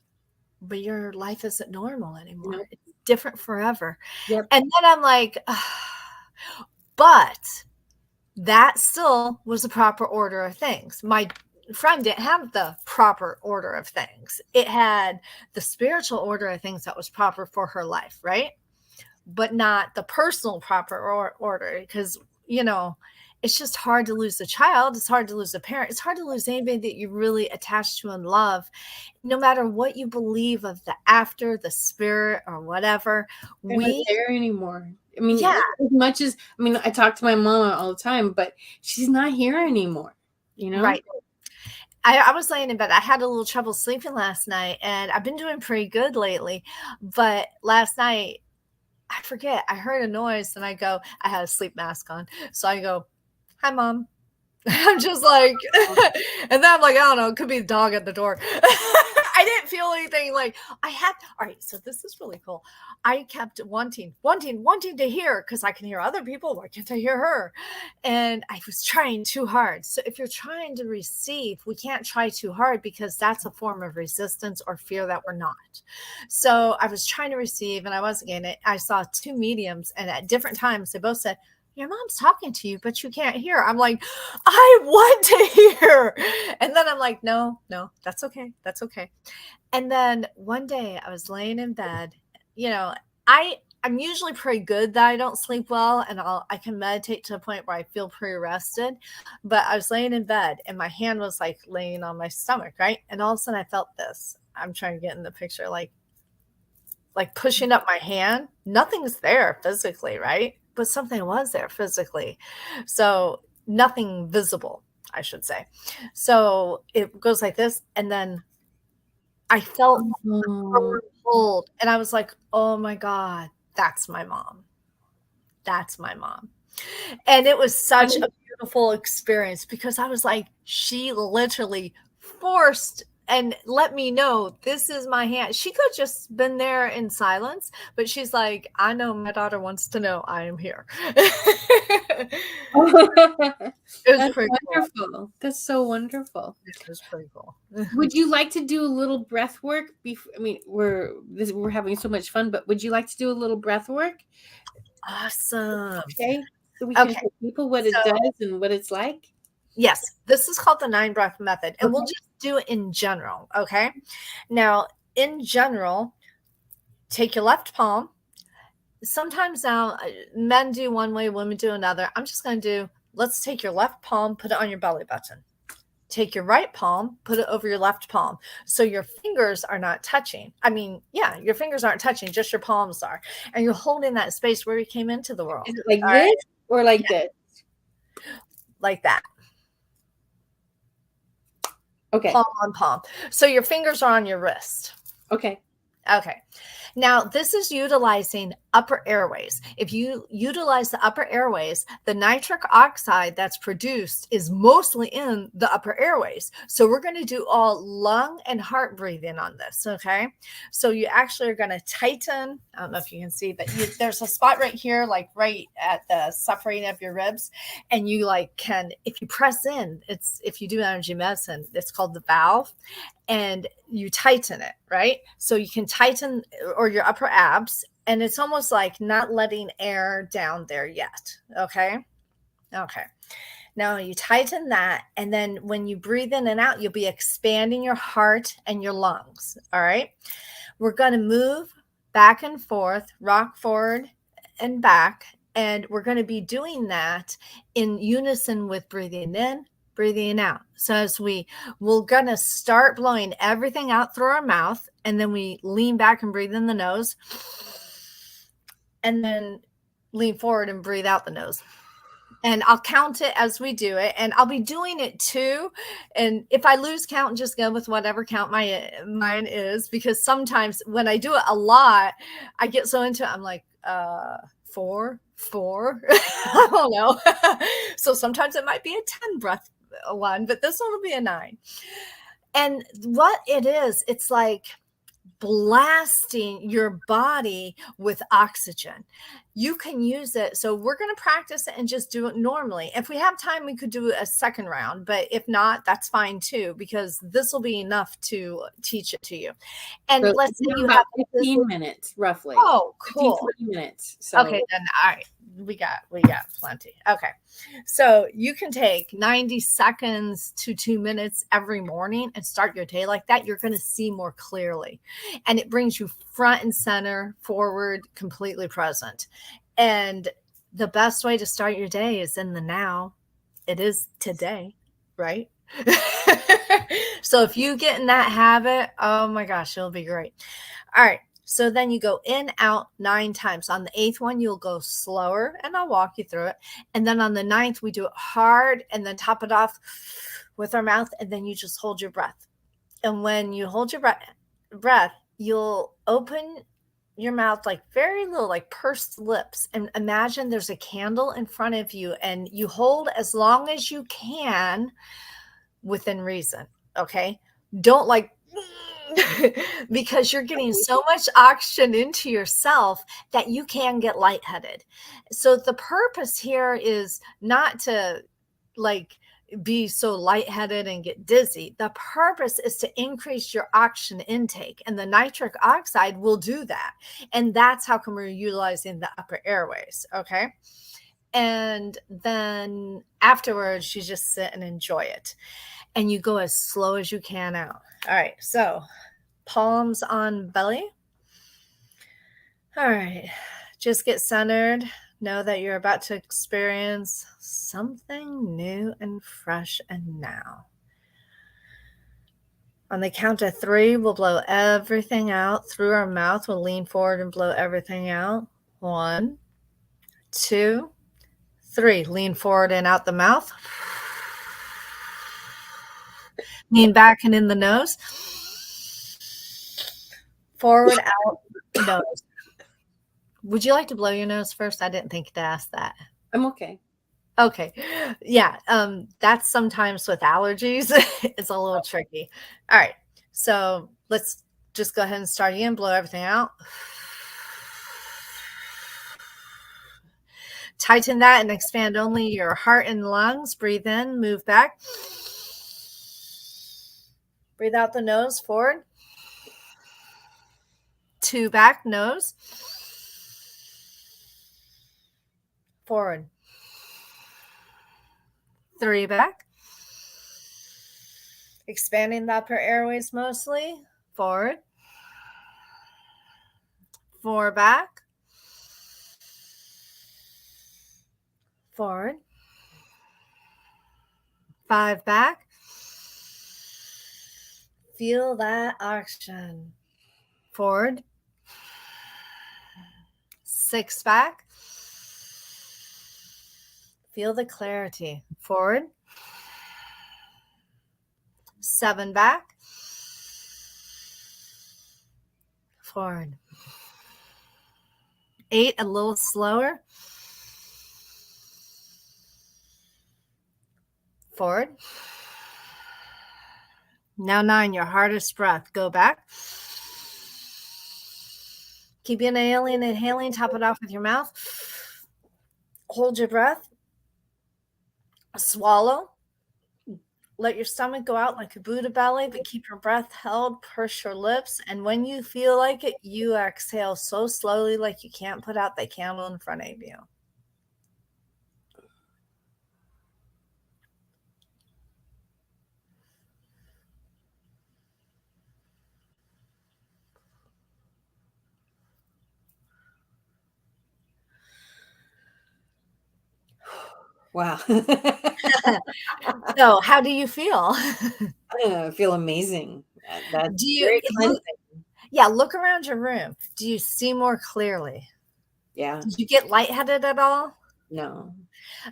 but your life isn't normal anymore. Nope. It's different forever. Yep. And then I'm like, but that still was the proper order of things. My friend didn't have the proper order of things. It had the spiritual order of things that was proper for her life, right? But not the personal proper order, because, it's just hard to lose a child. It's hard to lose a parent. It's hard to lose anybody that you really attach to and love, no matter what you believe of the after, the spirit, or whatever. They're not there anymore. I mean, as much as, I talk to my mom all the time, but she's not here anymore, Right. I was laying in bed. I had a little trouble sleeping last night, and I've been doing pretty good lately. But last night, I forget, I heard a noise, and I had a sleep mask on. So I go, hi, Mom. I'm just like, and then I'm like, I don't know, it could be the dog at the door. I didn't feel anything. Like I had, all right, so this is really cool. I kept wanting to hear, because I can hear other people. Why can't I hear her? And I was trying too hard. So if you're trying to receive, we can't try too hard, because that's a form of resistance or fear that we're not. So I was trying to receive and I wasn't getting it. I saw two mediums, and at different times they both said, your mom's talking to you, but you can't hear. I'm like, I want to hear. And then I'm like, no, that's okay. That's okay. And then one day I was laying in bed, I'm usually pretty good that I don't sleep well, and I can meditate to a point where I feel pretty rested. But I was laying in bed and my hand was like laying on my stomach, right? And all of a sudden I felt this. I'm trying to get in the picture, like pushing up my hand. Nothing's there physically, right? But something was there physically. So nothing visible, I should say. So it goes like this. And then I felt a hold, and I was like, oh my God, that's my mom. That's my mom. And it was such a beautiful experience, because I was like, she literally forced and let me know this is my hand. She could just been there in silence, but she's like, I know my daughter wants to know I am here. It was That's pretty wonderful. Cool. That's so wonderful. It was pretty cool. Would you like to do a little breath work? I mean, we're having so much fun, but would you like to do a little breath work? Awesome. Okay. So we can tell people what it does and what it's like. Yes, this is called the 9 breath method, and we'll just do it in general. Okay. Now, in general, take your left palm. Sometimes now men do one way, women do another. I'm just going to do, let's take your left palm, put it on your belly button. Take your right palm, put it over your left palm. So your fingers are not touching. I mean, yeah, your fingers aren't touching, just your palms are. And you're holding that space where you came into the world. Is it like this or like this? Like that. Okay. Palm on palm. So your fingers are on your wrist. Okay. Okay. Now, this is utilizing upper airways. If you utilize the upper airways, the nitric oxide that's produced is mostly in the upper airways. So we're going to do all lung and heart breathing on this, okay? So you actually are going to tighten. I don't know if you can see, but there's a spot right here, like right at the separating of your ribs. And you can, if you press in, if you do energy medicine, it's called the valve. And you tighten it, right? So you can tighten or your upper abs, and it's almost like not letting air down there yet. Okay. Now you tighten that, and then when you breathe in and out, you'll be expanding your heart and your lungs. All right. We're going to move back and forth, rock forward and back, and we're going to be doing that in unison with breathing in, breathing out. So as we're going to start blowing everything out through our mouth, and then we lean back and breathe in the nose, and then lean forward and breathe out the nose. And I'll count it as we do it, and I'll be doing it too. And if I lose count, just go with whatever count mine is, because sometimes when I do it a lot, I get so into it, I'm like, 4, I don't know. So sometimes it might be a 10 breath one, but this one will be a 9. And what it is, it's like blasting your body with oxygen. You can use it. So we're going to practice it and just do it normally. If we have time, we could do a second round, but if not, that's fine too, because this will be enough to teach it to you. And so let's say you have 15 minutes roughly. Oh, cool. 15, 20 minutes. So. Okay, then all right. We got plenty. Okay. So you can take 90 seconds to 2 minutes every morning and start your day like that. You're going to see more clearly. And it brings you front and center, forward, completely present. And the best way to start your day is in the now. It is today, right? So if you get in that habit, oh my gosh, it'll be great. All right. So then you go in, out 9 times. On the 8th one, you'll go slower, and I'll walk you through it. And then on the 9th, we do it hard and then top it off with our mouth, and then you just hold your breath. And when you hold your breath, you'll open your mouth like very little, like pursed lips, and imagine there's a candle in front of you, and you hold as long as you can within reason. Okay. Don't because you're getting so much oxygen into yourself that you can get lightheaded. So the purpose here is not to like be so lightheaded and get dizzy. The purpose is to increase your oxygen intake, and the nitric oxide will do that. And that's how come we're utilizing the upper airways. Okay. And then afterwards, you just sit and enjoy it. And you go as slow as you can out. All right. So palms on belly. All right. Just get centered. Know that you're about to experience something new and fresh and now. On the count of 3, we'll blow everything out through our mouth. We'll lean forward and blow everything out. 1, 2, 3. Lean forward and out the mouth. Lean back and in the nose. Forward, out, nose. Would you like to blow your nose first? I didn't think to ask that. I'm okay. Okay. Yeah. That's sometimes with allergies. It's a little tricky. All right. So let's just go ahead and start again. Blow everything out. Tighten that and expand only your heart and lungs. Breathe in, move back. Breathe out the nose, forward. 2 back, nose. Forward. 3 back. Expanding the upper airways mostly. Forward. 4 back. Forward. 5 back. Feel that oxygen. Forward. 6 back. Feel the clarity. Forward. 7 back. Forward. 8, a little slower. Forward. Now 9, your hardest breath. Go back. Keep inhaling, top it off with your mouth. Hold your breath. Swallow. Let your stomach go out like a Buddha belly, but keep your breath held. Purse your lips. And when you feel like it, you exhale so slowly like you can't put out the candle in front of you. Wow. So how do you feel? I feel amazing. That's Do you very cleansing. Yeah, look around your room. Do you see more clearly? Yeah. Did you get lightheaded at all? No.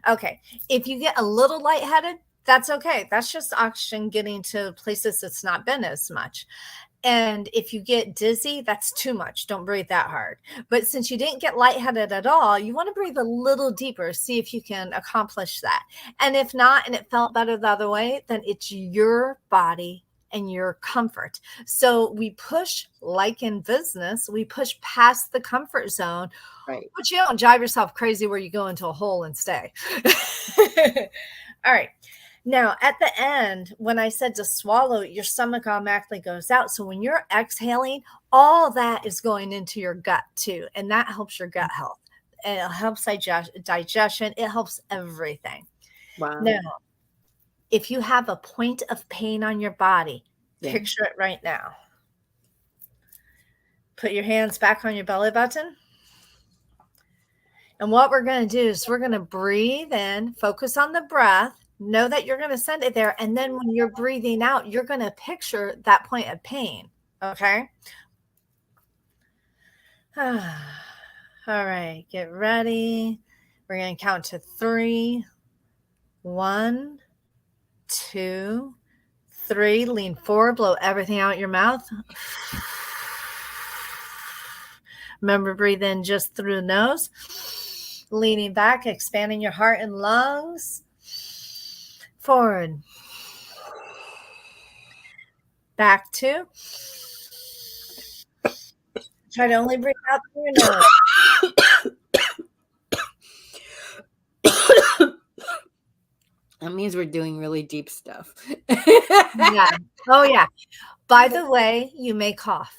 Okay. If you get a little lightheaded, that's okay. That's just oxygen getting to places it's not been as much. And if you get dizzy, that's too much. Don't breathe that hard. But since you didn't get lightheaded at all, you want to breathe a little deeper, see if you can accomplish that. And if not, and it felt better the other way, then it's your body and your comfort. So we push, like in business, we push past the comfort zone, Right. but you don't drive yourself crazy where you go into a hole and stay. All right. Now, at the end, when I said to swallow, your stomach automatically goes out. So when you're exhaling, all that is going into your gut too. And that helps your gut health. And it helps digestion. It helps everything. Wow. Now, if you have a point of pain on your body, Yeah. picture it right now. Put your hands back on your belly button. And what we're going to do is we're going to breathe in, focus on the breath. Know that you're going to send it there. And then when you're breathing out, you're going to picture that point of pain. Okay. All right. Get ready. We're going to count to 3. 1, 2, 3. Lean forward. Blow everything out your mouth. Remember, breathe in just through the nose. Leaning back, expanding your heart and lungs. Forward. Back 2. Try to only breathe out through your nose. That means we're doing really deep stuff. Yeah. Oh, yeah. By the way, you may cough.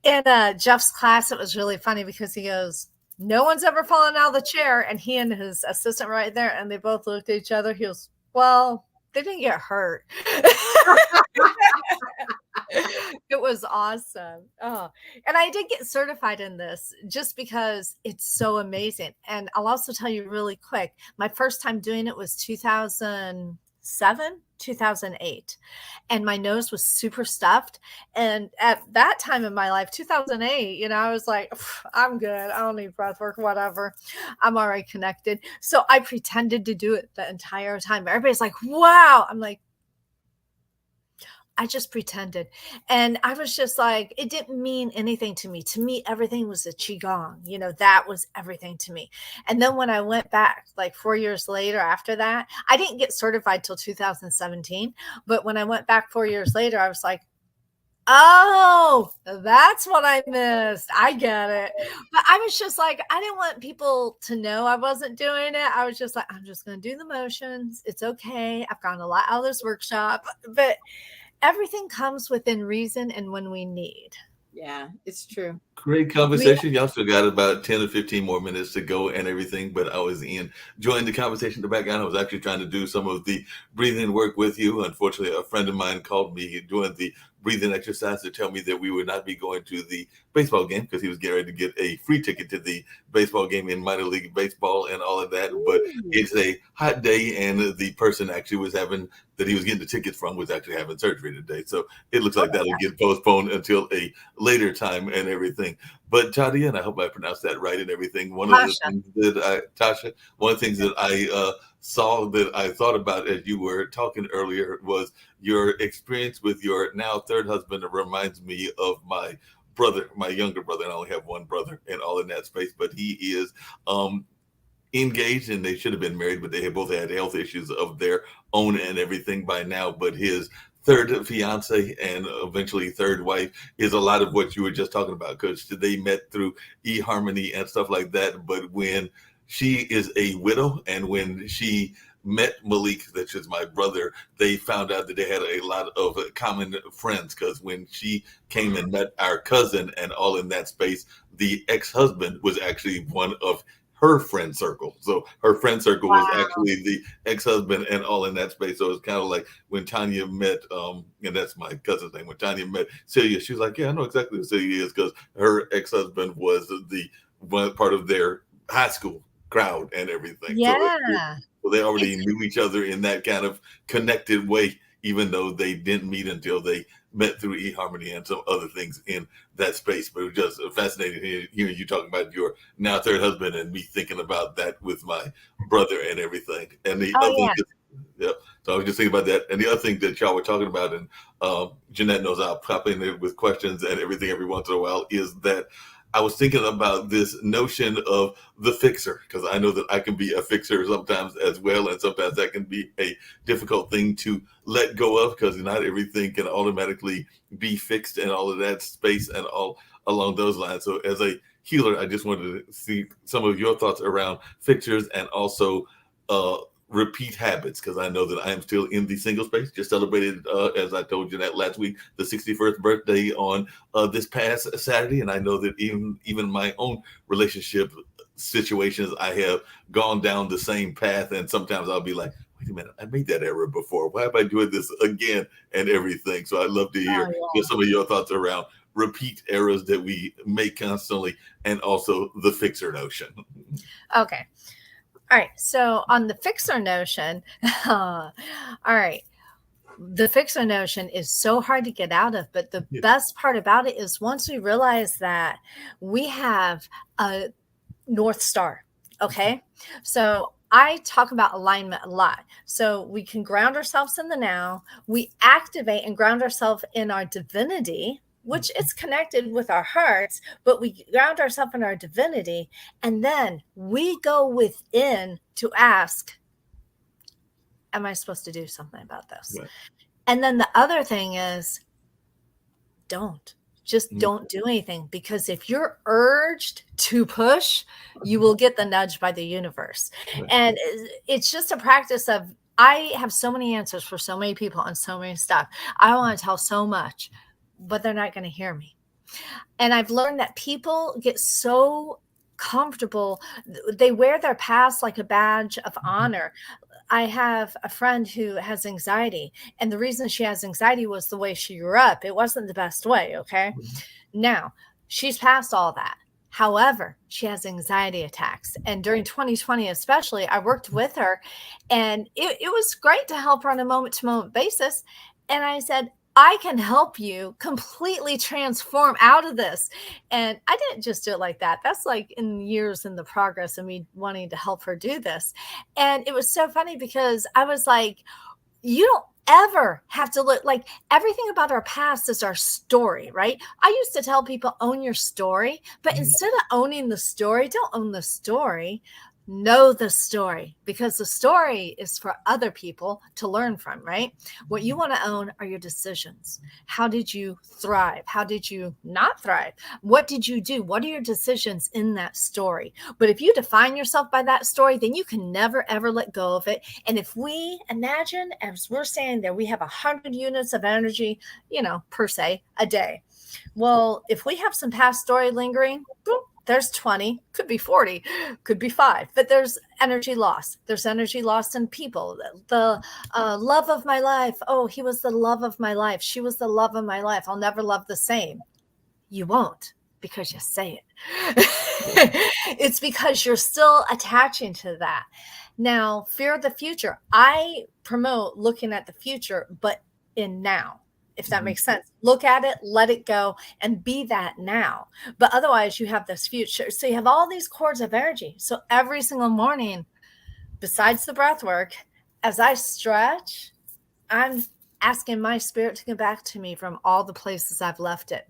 In Jeff's class, it was really funny because he goes, no one's ever fallen out of the chair. And he and his assistant right there, and they both looked at each other. He goes, well, they didn't get hurt. It was awesome. Oh, and I did get certified in this just because it's so amazing. And I'll also tell you really quick, my first time doing it was 2007, 2008. And my nose was super stuffed. And at that time in my life, 2008, I was like, I'm good. I don't need breath work, whatever. I'm already connected. So I pretended to do it the entire time. Everybody's like, wow. I'm like, I just pretended. And I was just like, it didn't mean anything to me. To me, everything was a qigong. That was everything to me. And then when I went back like 4 years later after that, I didn't get certified till 2017. But when I went back 4 years later, I was like, oh, that's what I missed. I get it. But I was just like, I didn't want people to know I wasn't doing it. I was just like, I'm just going to do the motions. It's okay. I've gotten a lot out of this workshop. But everything comes within reason and when we need. Yeah, it's true. Great conversation. Y'all still got about 10 or 15 more minutes to go and everything, but I was enjoying the conversation in the background. I was actually trying to do some of the breathing work with you. Unfortunately, a friend of mine called me doing the breathing exercise to tell me that we would not be going to the baseball game because he was getting ready to get a free ticket to the baseball game in minor league baseball and all of that. But it's a hot day, and the person actually was having that he was getting the tickets from was actually having surgery today. So it looks like that'll get postponed until a later time and everything. But Tadia, and I hope I pronounced that right and everything. One of the things that I saw that I thought about as you were talking earlier was your experience with your now third husband. It reminds me of my brother, my younger brother. And I only have one brother and all in that space, but he is engaged, and they should have been married, but they have both had health issues of their own and everything by now. But his third fiance and eventually third wife is a lot of what you were just talking about, because they met through eHarmony and stuff like that. But when she is a widow, and when she met Malik, that is my brother, they found out that they had a lot of common friends, because when she came and met our cousin and all in that space, the ex-husband was actually one of her friend circle. So her friend circle was actually the ex-husband and all in that space. So it's kind of like when Tanya met, and that's my cousin's name, when Tanya met Celia, she was like, yeah, I know exactly who Celia is, because her ex-husband was the one part of their high school crowd and everything. Yeah. So they already knew each other in that kind of connected way, even though they didn't meet until they met through eHarmony and some other things in that space. But it was just fascinating hearing you talking about your now third husband, and me thinking about that with my brother and everything. And the other thing, so I was just thinking about that. And the other thing that y'all were talking about, and Jeanette knows I'll pop in there with questions and everything every once in a while, is that I was thinking about this notion of the fixer, because I know that I can be a fixer sometimes as well. And sometimes that can be a difficult thing to let go of, because not everything can automatically be fixed and all of that space and all along those lines. So as a healer, I just wanted to see some of your thoughts around fixers and also repeat habits, because I know that I am still in the single space. Just celebrated, as I told you that last week, the 61st birthday on this past Saturday, and I know that even my own relationship situations, I have gone down the same path, and sometimes I'll be like, wait a minute, I made that error before. Why am I doing this again and everything? So I'd love to hear just some of your thoughts around repeat errors that we make constantly, and also the fixer notion. Okay. All right. So on the fixer notion, all right. The fixer notion is so hard to get out of, but the best part about it is once we realize that we have a North Star. Okay. So I talk about alignment a lot. So we can ground ourselves in the now. We activate and ground ourselves in our divinity, which is connected with our hearts, but we ground ourselves in our divinity. And then we go within to ask, am I supposed to do something about this? Right. And then the other thing is, don't. Just Mm. don't do anything, because if you're urged to push, you will get the nudge by the universe. Right. And it's just a practice of, I have so many answers for so many people on so many stuff. I want to tell so much, but they're not going to hear me. And I've learned that people get so comfortable. They wear their past like a badge of honor. I have a friend who has anxiety, and the reason she has anxiety was the way she grew up. It wasn't the best way. Okay. Mhm. Now she's past all that. However, she has anxiety attacks. And during 2020, especially, I worked with her, and it was great to help her on a moment to moment basis. And I said, I can help you completely transform out of this. And I didn't just do it like that. That's like in years in the progress of me wanting to help her do this. And it was so funny because I was like, you don't ever have to look like everything about our past is our story, right? I used to tell people, own your story, but Mhm. instead of owning the story, don't own the story. Know the story, because the story is for other people to learn from, right? What you want to own are your decisions. How did you thrive? How did you not thrive? What did you do? What are your decisions in that story? But if you define yourself by that story, then you can never, ever let go of it. And if we imagine, as we're saying there, we have 100 units of energy, per se, a day. Well, if we have some past story lingering, boom, there's 20, could be 40, could be 5, but there's energy lost. There's energy lost in people. The love of my life. Oh, he was the love of my life. She was the love of my life. I'll never love the same. You won't, because you say it. It's because you're still attaching to that. Now, fear of the future. I promote looking at the future, but in now, if that Mhm. makes sense. Look at it, let it go, and be that now. But otherwise, you have this future. So you have all these cords of energy. So every single morning, besides the breath work, as I stretch, I'm asking my spirit to come back to me from all the places I've left it.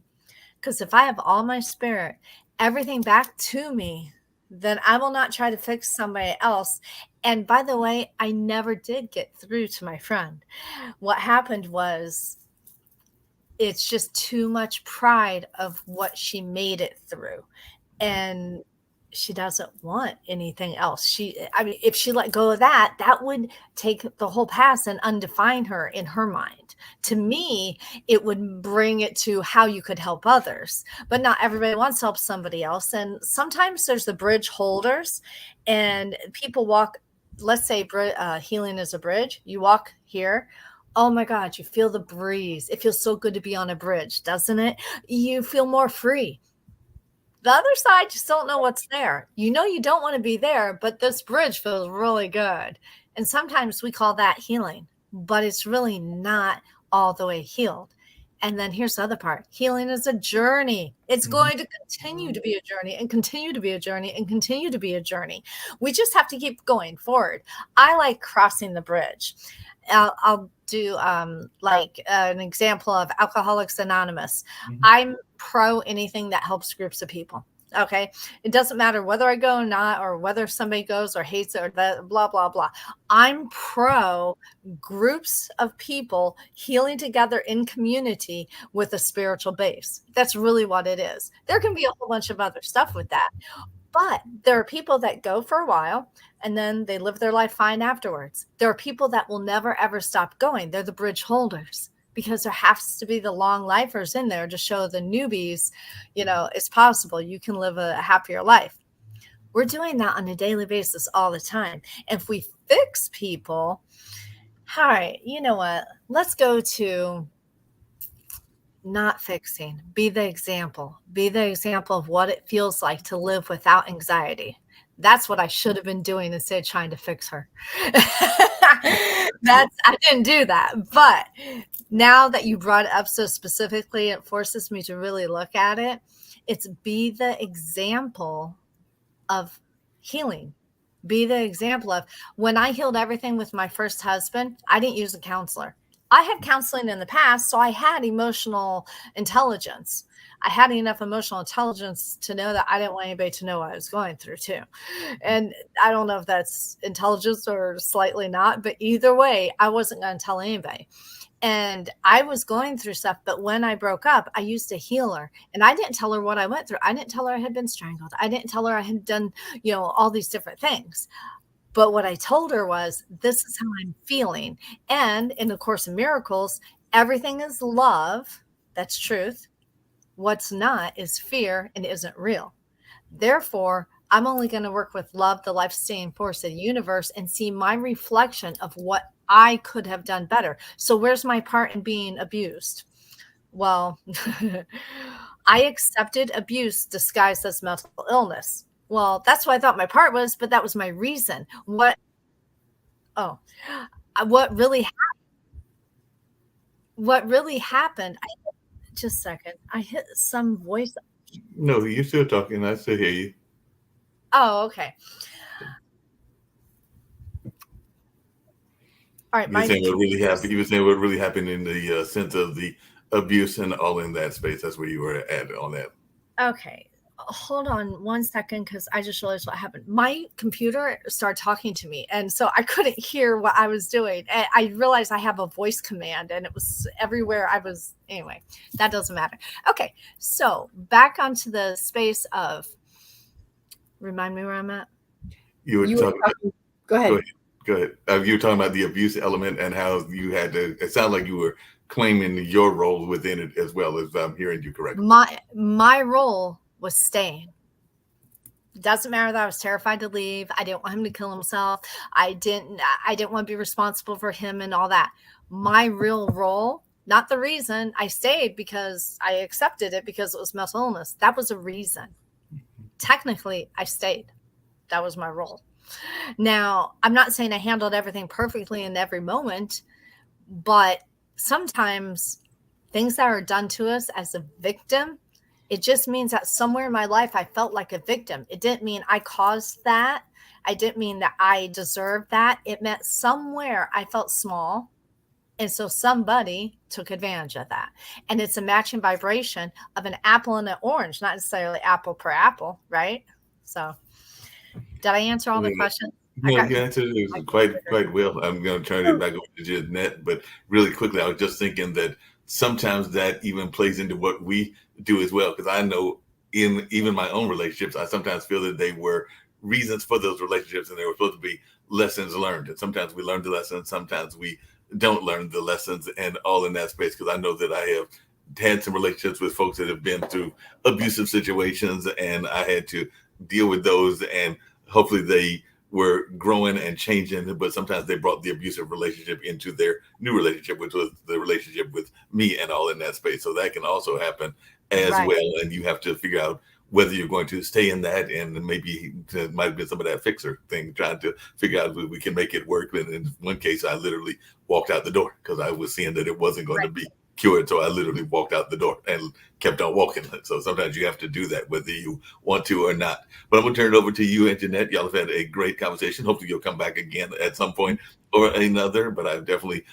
Because if I have all my spirit, everything back to me, then I will not try to fix somebody else. And by the way, I never did get through to my friend. What happened was, it's just too much pride of what she made it through. And she doesn't want anything else. I mean, if she let go of that, that would take the whole past and undefine her in her mind. To me, it would bring it to how you could help others, but not everybody wants to help somebody else. And sometimes there's the bridge holders, and people walk, let's say healing is a bridge. You walk here. Oh my God, you feel the breeze. It feels so good to be on a bridge, doesn't it? You feel more free. The other side just don't know what's there. You don't want to be there, but this bridge feels really good. And sometimes we call that healing, but it's really not all the way healed. And then here's the other part. Healing is a journey. It's Mhm. going to continue to be a journey and continue to be a journey and continue to be a journey. We just have to keep going forward. I like crossing the bridge. I'll do like an example of Alcoholics Anonymous. Mhm. I'm pro anything that helps groups of people. Okay. It doesn't matter whether I go or not, or whether somebody goes or hates it, or that, blah, blah, blah. I'm pro groups of people healing together in community with a spiritual base. That's really what it is. There can be a whole bunch of other stuff with that. But there are people that go for a while and then they live their life fine afterwards. There are people that will never, ever stop going. They're the bridge holders, because there has to be the long lifers in there to show the newbies, it's possible. You can live a happier life. We're doing that on a daily basis all the time. And if we fix people, all right, you know what? Let's go to not fixing. Be the example. Be the example of what it feels like to live without anxiety. That's what I should have been doing instead of trying to fix her. I didn't do that. But now that you brought it up so specifically, it forces me to really look at it. It's be the example of healing. Be the example of, when I healed everything with my first husband, I didn't use a counselor. I had counseling in the past, so I had emotional intelligence. I had enough emotional intelligence to know that I didn't want anybody to know what I was going through too. And I don't know if that's intelligence or slightly not, but either way, I wasn't going to tell anybody. And I was going through stuff, but when I broke up, I used a healer, and I didn't tell her what I went through. I didn't tell her I had been strangled. I didn't tell her I had done, all these different things. But what I told her was, this is how I'm feeling. And in the Course in Miracles, everything is love. That's truth. What's not is fear and isn't real. Therefore, I'm only going to work with love, the life-sustaining force of the universe, and see my reflection of what I could have done better. So where's my part in being abused? Well, I accepted abuse disguised as mental illness. Well, that's what I thought my part was, but that was my reason. What really happened, just a second, I hit some voice. No, you're still talking. I still hear you. Oh, okay. All right. You were saying what really happened. You were saying what really happened in the sense of the abuse and all in that space. That's where you were at on that. Okay. Hold on one second, because I just realized what happened. My computer started talking to me, and so I couldn't hear what I was doing. And I realized I have a voice command, and it was everywhere I was. Anyway, that doesn't matter. Okay, so back onto the space of, remind me where I'm at. You were talking. Go ahead. Go ahead. You were talking about the abuse element and how you had to. It sounded like you were claiming your role within it as well, as I'm hearing you correctly. My role was staying. It doesn't matter that I was terrified to leave. I didn't want him to kill himself. I didn't want to be responsible for him and all that. My real role, not the reason I stayed, because I accepted it because it was mental illness. That was a reason. Technically, I stayed. That was my role. Now, I'm not saying I handled everything perfectly in every moment, but sometimes things that are done to us as a victim, it just means that somewhere in my life I felt like a victim. It didn't mean I caused that. I didn't mean that I deserved that. It meant somewhere I felt small. And so somebody took advantage of that. And it's a matching vibration of an apple and an orange, not necessarily apple per apple, right? So did I answer all the questions? No, you answered it quite well. I'm going to turn it back over to Jeanette, but really quickly, I was just thinking that sometimes that even plays into what we do as well, because I know in even my own relationships, I sometimes feel that they were reasons for those relationships, and they were supposed to be lessons learned. And sometimes we learn the lessons, sometimes we don't learn the lessons, and all in that space. Because I know that I have had some relationships with folks that have been through abusive situations, and I had to deal with those, and hopefully they were growing and changing, but sometimes they brought the abusive relationship into their new relationship, which was the relationship with me, and all in that space. So that can also happen as well. And you have to figure out whether you're going to stay in that, and maybe it might have been some of that fixer thing, trying to figure out if we can make it work. And in one case, I literally walked out the door because I was seeing that it wasn't going to be cured. So I literally walked out the door and kept on walking. So sometimes you have to do that, whether you want to or not. But I'm going to turn it over to you and Jeanette. Y'all have had a great conversation. Hopefully you'll come back again at some point or another. But I've definitely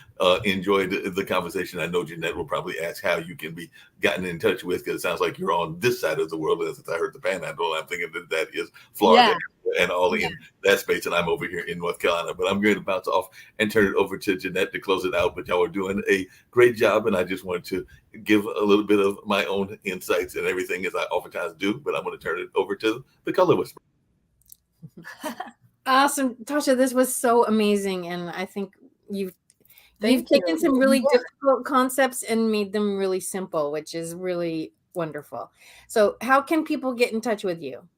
enjoyed the conversation. I know Jeanette will probably ask how you can be gotten in touch with, because it sounds like you're on this side of the world. And since I heard the Panhandle, I'm thinking that is Florida and all in that space. And I'm over here in North Carolina. But I'm going to bounce off and turn it over to Jeanette to close it out. But y'all are doing a great job. And I just wanted to give a little bit of my own insights and everything, as I oftentimes do. But I'm going to turn it over to the Color Whisperer. Awesome. Tasha, this was so amazing. And I think you've taken some really difficult concepts and made them really simple, which is really wonderful. So how can people get in touch with you?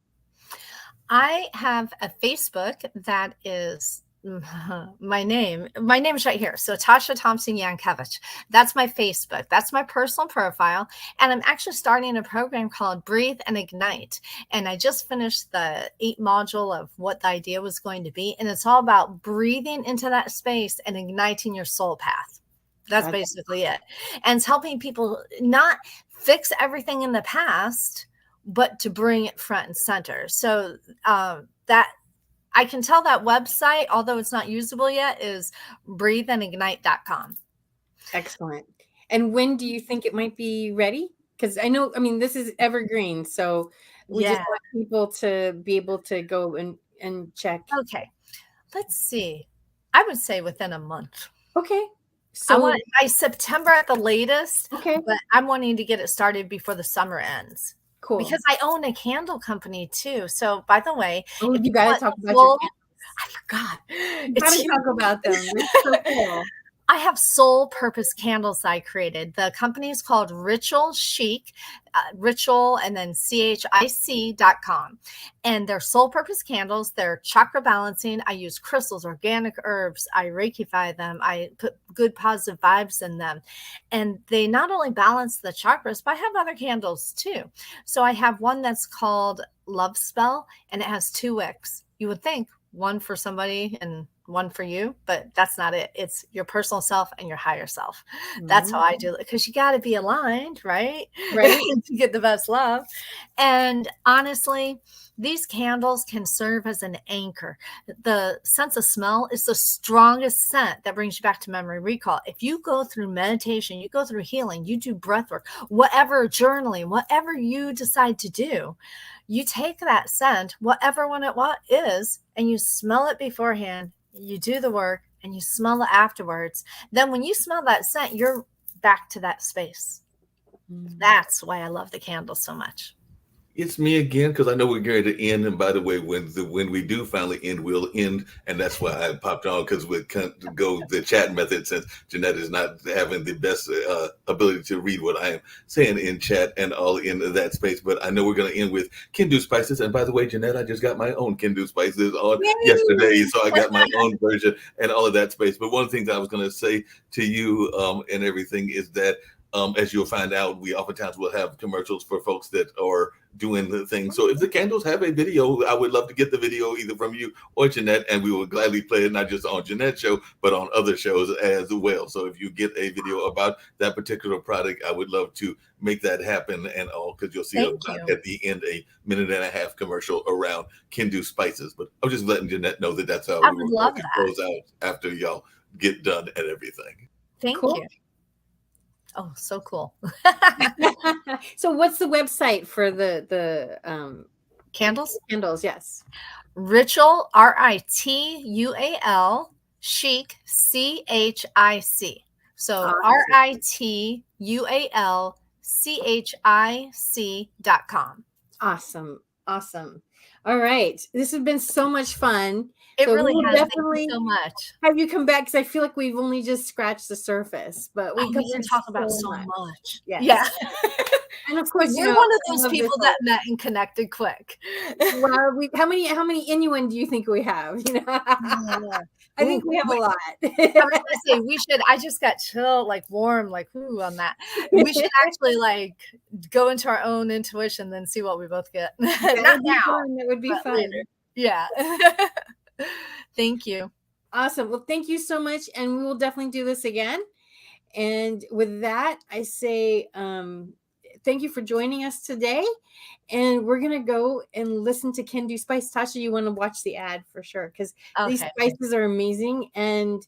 I have a Facebook that is my name is right here. So Tasha Thompson Yankovich. That's my Facebook. That's my personal profile. And I'm actually starting a program called Breathe and Ignite. And I just finished the 8 module of what the idea was going to be. And it's all about breathing into that space and igniting your soul path. That's basically it. And it's helping people not fix everything in the past, but to bring it front and center. So that I can tell that website, although it's not usable yet, is breatheandignite.com. Excellent. And when do you think it might be ready? Because I mean, this is evergreen. So we just want people to be able to go and check. Okay. Let's see. I would say within a month. Okay. So want by September at the latest, okay, but I'm wanting to get it started before the summer ends. cool. Because I own a candle company too. So by the way, Oh, if you you got to want talk about your full, candles. I forgot. You got It's to talk about them. It's so cool. I have soul purpose candles I created. The company is called Ritual Chic, Ritual and then CHIC.com. And they're soul purpose candles. They're chakra balancing. I use crystals, organic herbs. I Reikify them. I put good positive vibes in them. And they not only balance the chakras, but I have other candles too. So I have one that's called Love Spell, and it has 2 wicks. You would think one for somebody and one for you, but that's not it. It's your personal self and your higher self. That's how I do it, because you got to be aligned, right? Right. To get the best love. And honestly, these candles can serve as an anchor. The sense of smell is the strongest scent that brings you back to memory recall. If you go through meditation, you go through healing, you do breath work, whatever, journaling, whatever you decide to do, you take that scent, whatever one it is, and you smell it beforehand. You do the work and you smell it afterwards. Then when you smell that scent, you're back to that space. That's why I love the candles so much. It's me again, because I know we're going to end. And by the way, when we do finally end, we'll end. And that's why I popped on, because we can't go the chat method, since Jeanette is not having the best ability to read what I am saying in chat and all in that space. But I know we're going to end with Kendu Spices. And by the way, Jeanette, I just got my own Kendu Spices on yesterday. So I got my own version and all of that space. But one of the things I was going to say to you and everything is that as you'll find out, we oftentimes will have commercials for folks that are doing the thing. So if the candles have a video, I would love to get the video either from you or Jeanette, and we will gladly play it, not just on Jeanette's show, but on other shows as well. So if you get a video about that particular product, I would love to make that happen and all, because you'll see at the end a 1.5-minute commercial around Kendu Spices. But I'm just letting Jeanette know that that's how I we would will love that. close out after y'all get done and everything. Thank Cool. you. Oh, so cool. So what's the website for the Candles? candles? Yes. Ritual, RITUAL, Chic, CHIC. So Awesome. RITUALCHIC.com. Awesome. Awesome. All right. This has been so much fun. It really we'll has. Thank definitely you so much. have you come back, because I feel like we've only just scratched the surface, but we can covered talk about so much. much. Yes. Yeah. And of course, You're one of those people that met and connected quick. Well, how many innuendo do you think we have? I think we have a lot. I was gonna say we should. I just got chill, like warm, like ooh on that. We should actually like go into our own intuition, then see what we both get. Not now. That would be fun. Later. Yeah. Thank you. Awesome. Well, thank you so much, and we will definitely do this again. And with that, I say thank you for joining us today. And we're going to go and listen to Kendu Spice. Tasha, you want to watch the ad for sure, because these spices are amazing, and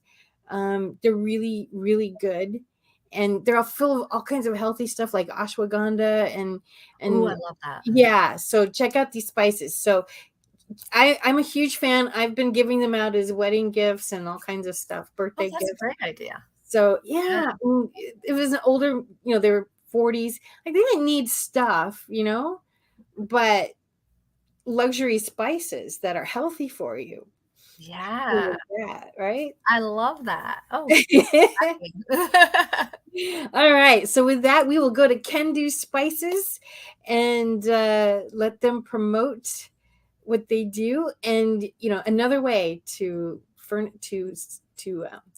they're really, really good. And they're all full of all kinds of healthy stuff like ashwagandha and ooh, I love that. Yeah. So check out these spices. So I'm a huge fan. I've been giving them out as wedding gifts and all kinds of stuff, birthday that's gifts. a great idea. So yeah, it was an older, they were 40s. Like they didn't need stuff, but luxury spices that are healthy for you. Yeah. Right. I love that. Oh. All right. So with that, we will go to Kendu Spices and let them promote what they do, and another way to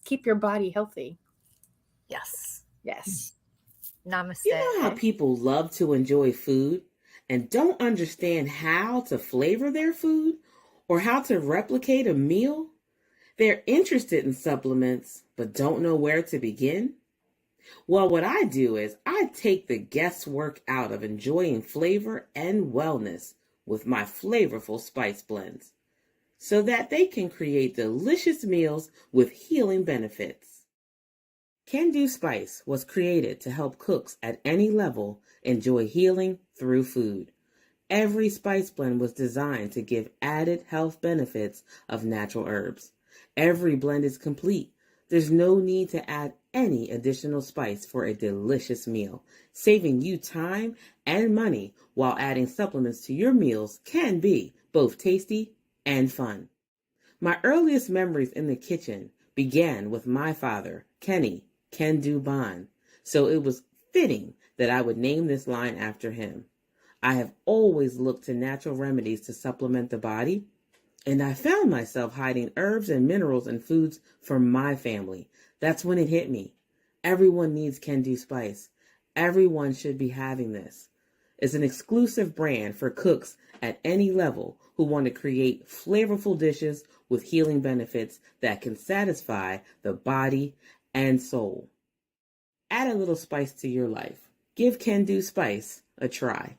keep your body healthy. Yes. Namaste. You know how people love to enjoy food and don't understand how to flavor their food or how to replicate a meal? They're interested in supplements but don't know where to begin? Well, what I do is I take the guesswork out of enjoying flavor and wellness with my flavorful spice blends, so that they can create delicious meals with healing benefits. Kendu Spice was created to help cooks at any level enjoy healing through food. Every spice blend was designed to give added health benefits of natural herbs. Every blend is complete, There's no need to add any additional spice for a delicious meal. Saving you time and money while adding supplements to your meals can be both tasty and fun. My earliest memories in the kitchen began with my father, Kenny Can Do Bond, so it was fitting that I would name this line after him. I have always looked to natural remedies to supplement the body, and I found myself hiding herbs and minerals in foods for my family. That's when it hit me. Everyone needs Can Do Spice. Everyone should be having this. It's an exclusive brand for cooks at any level who want to create flavorful dishes with healing benefits that can satisfy the body and soul. Add a little spice to your life. Give Can Do Spice a try.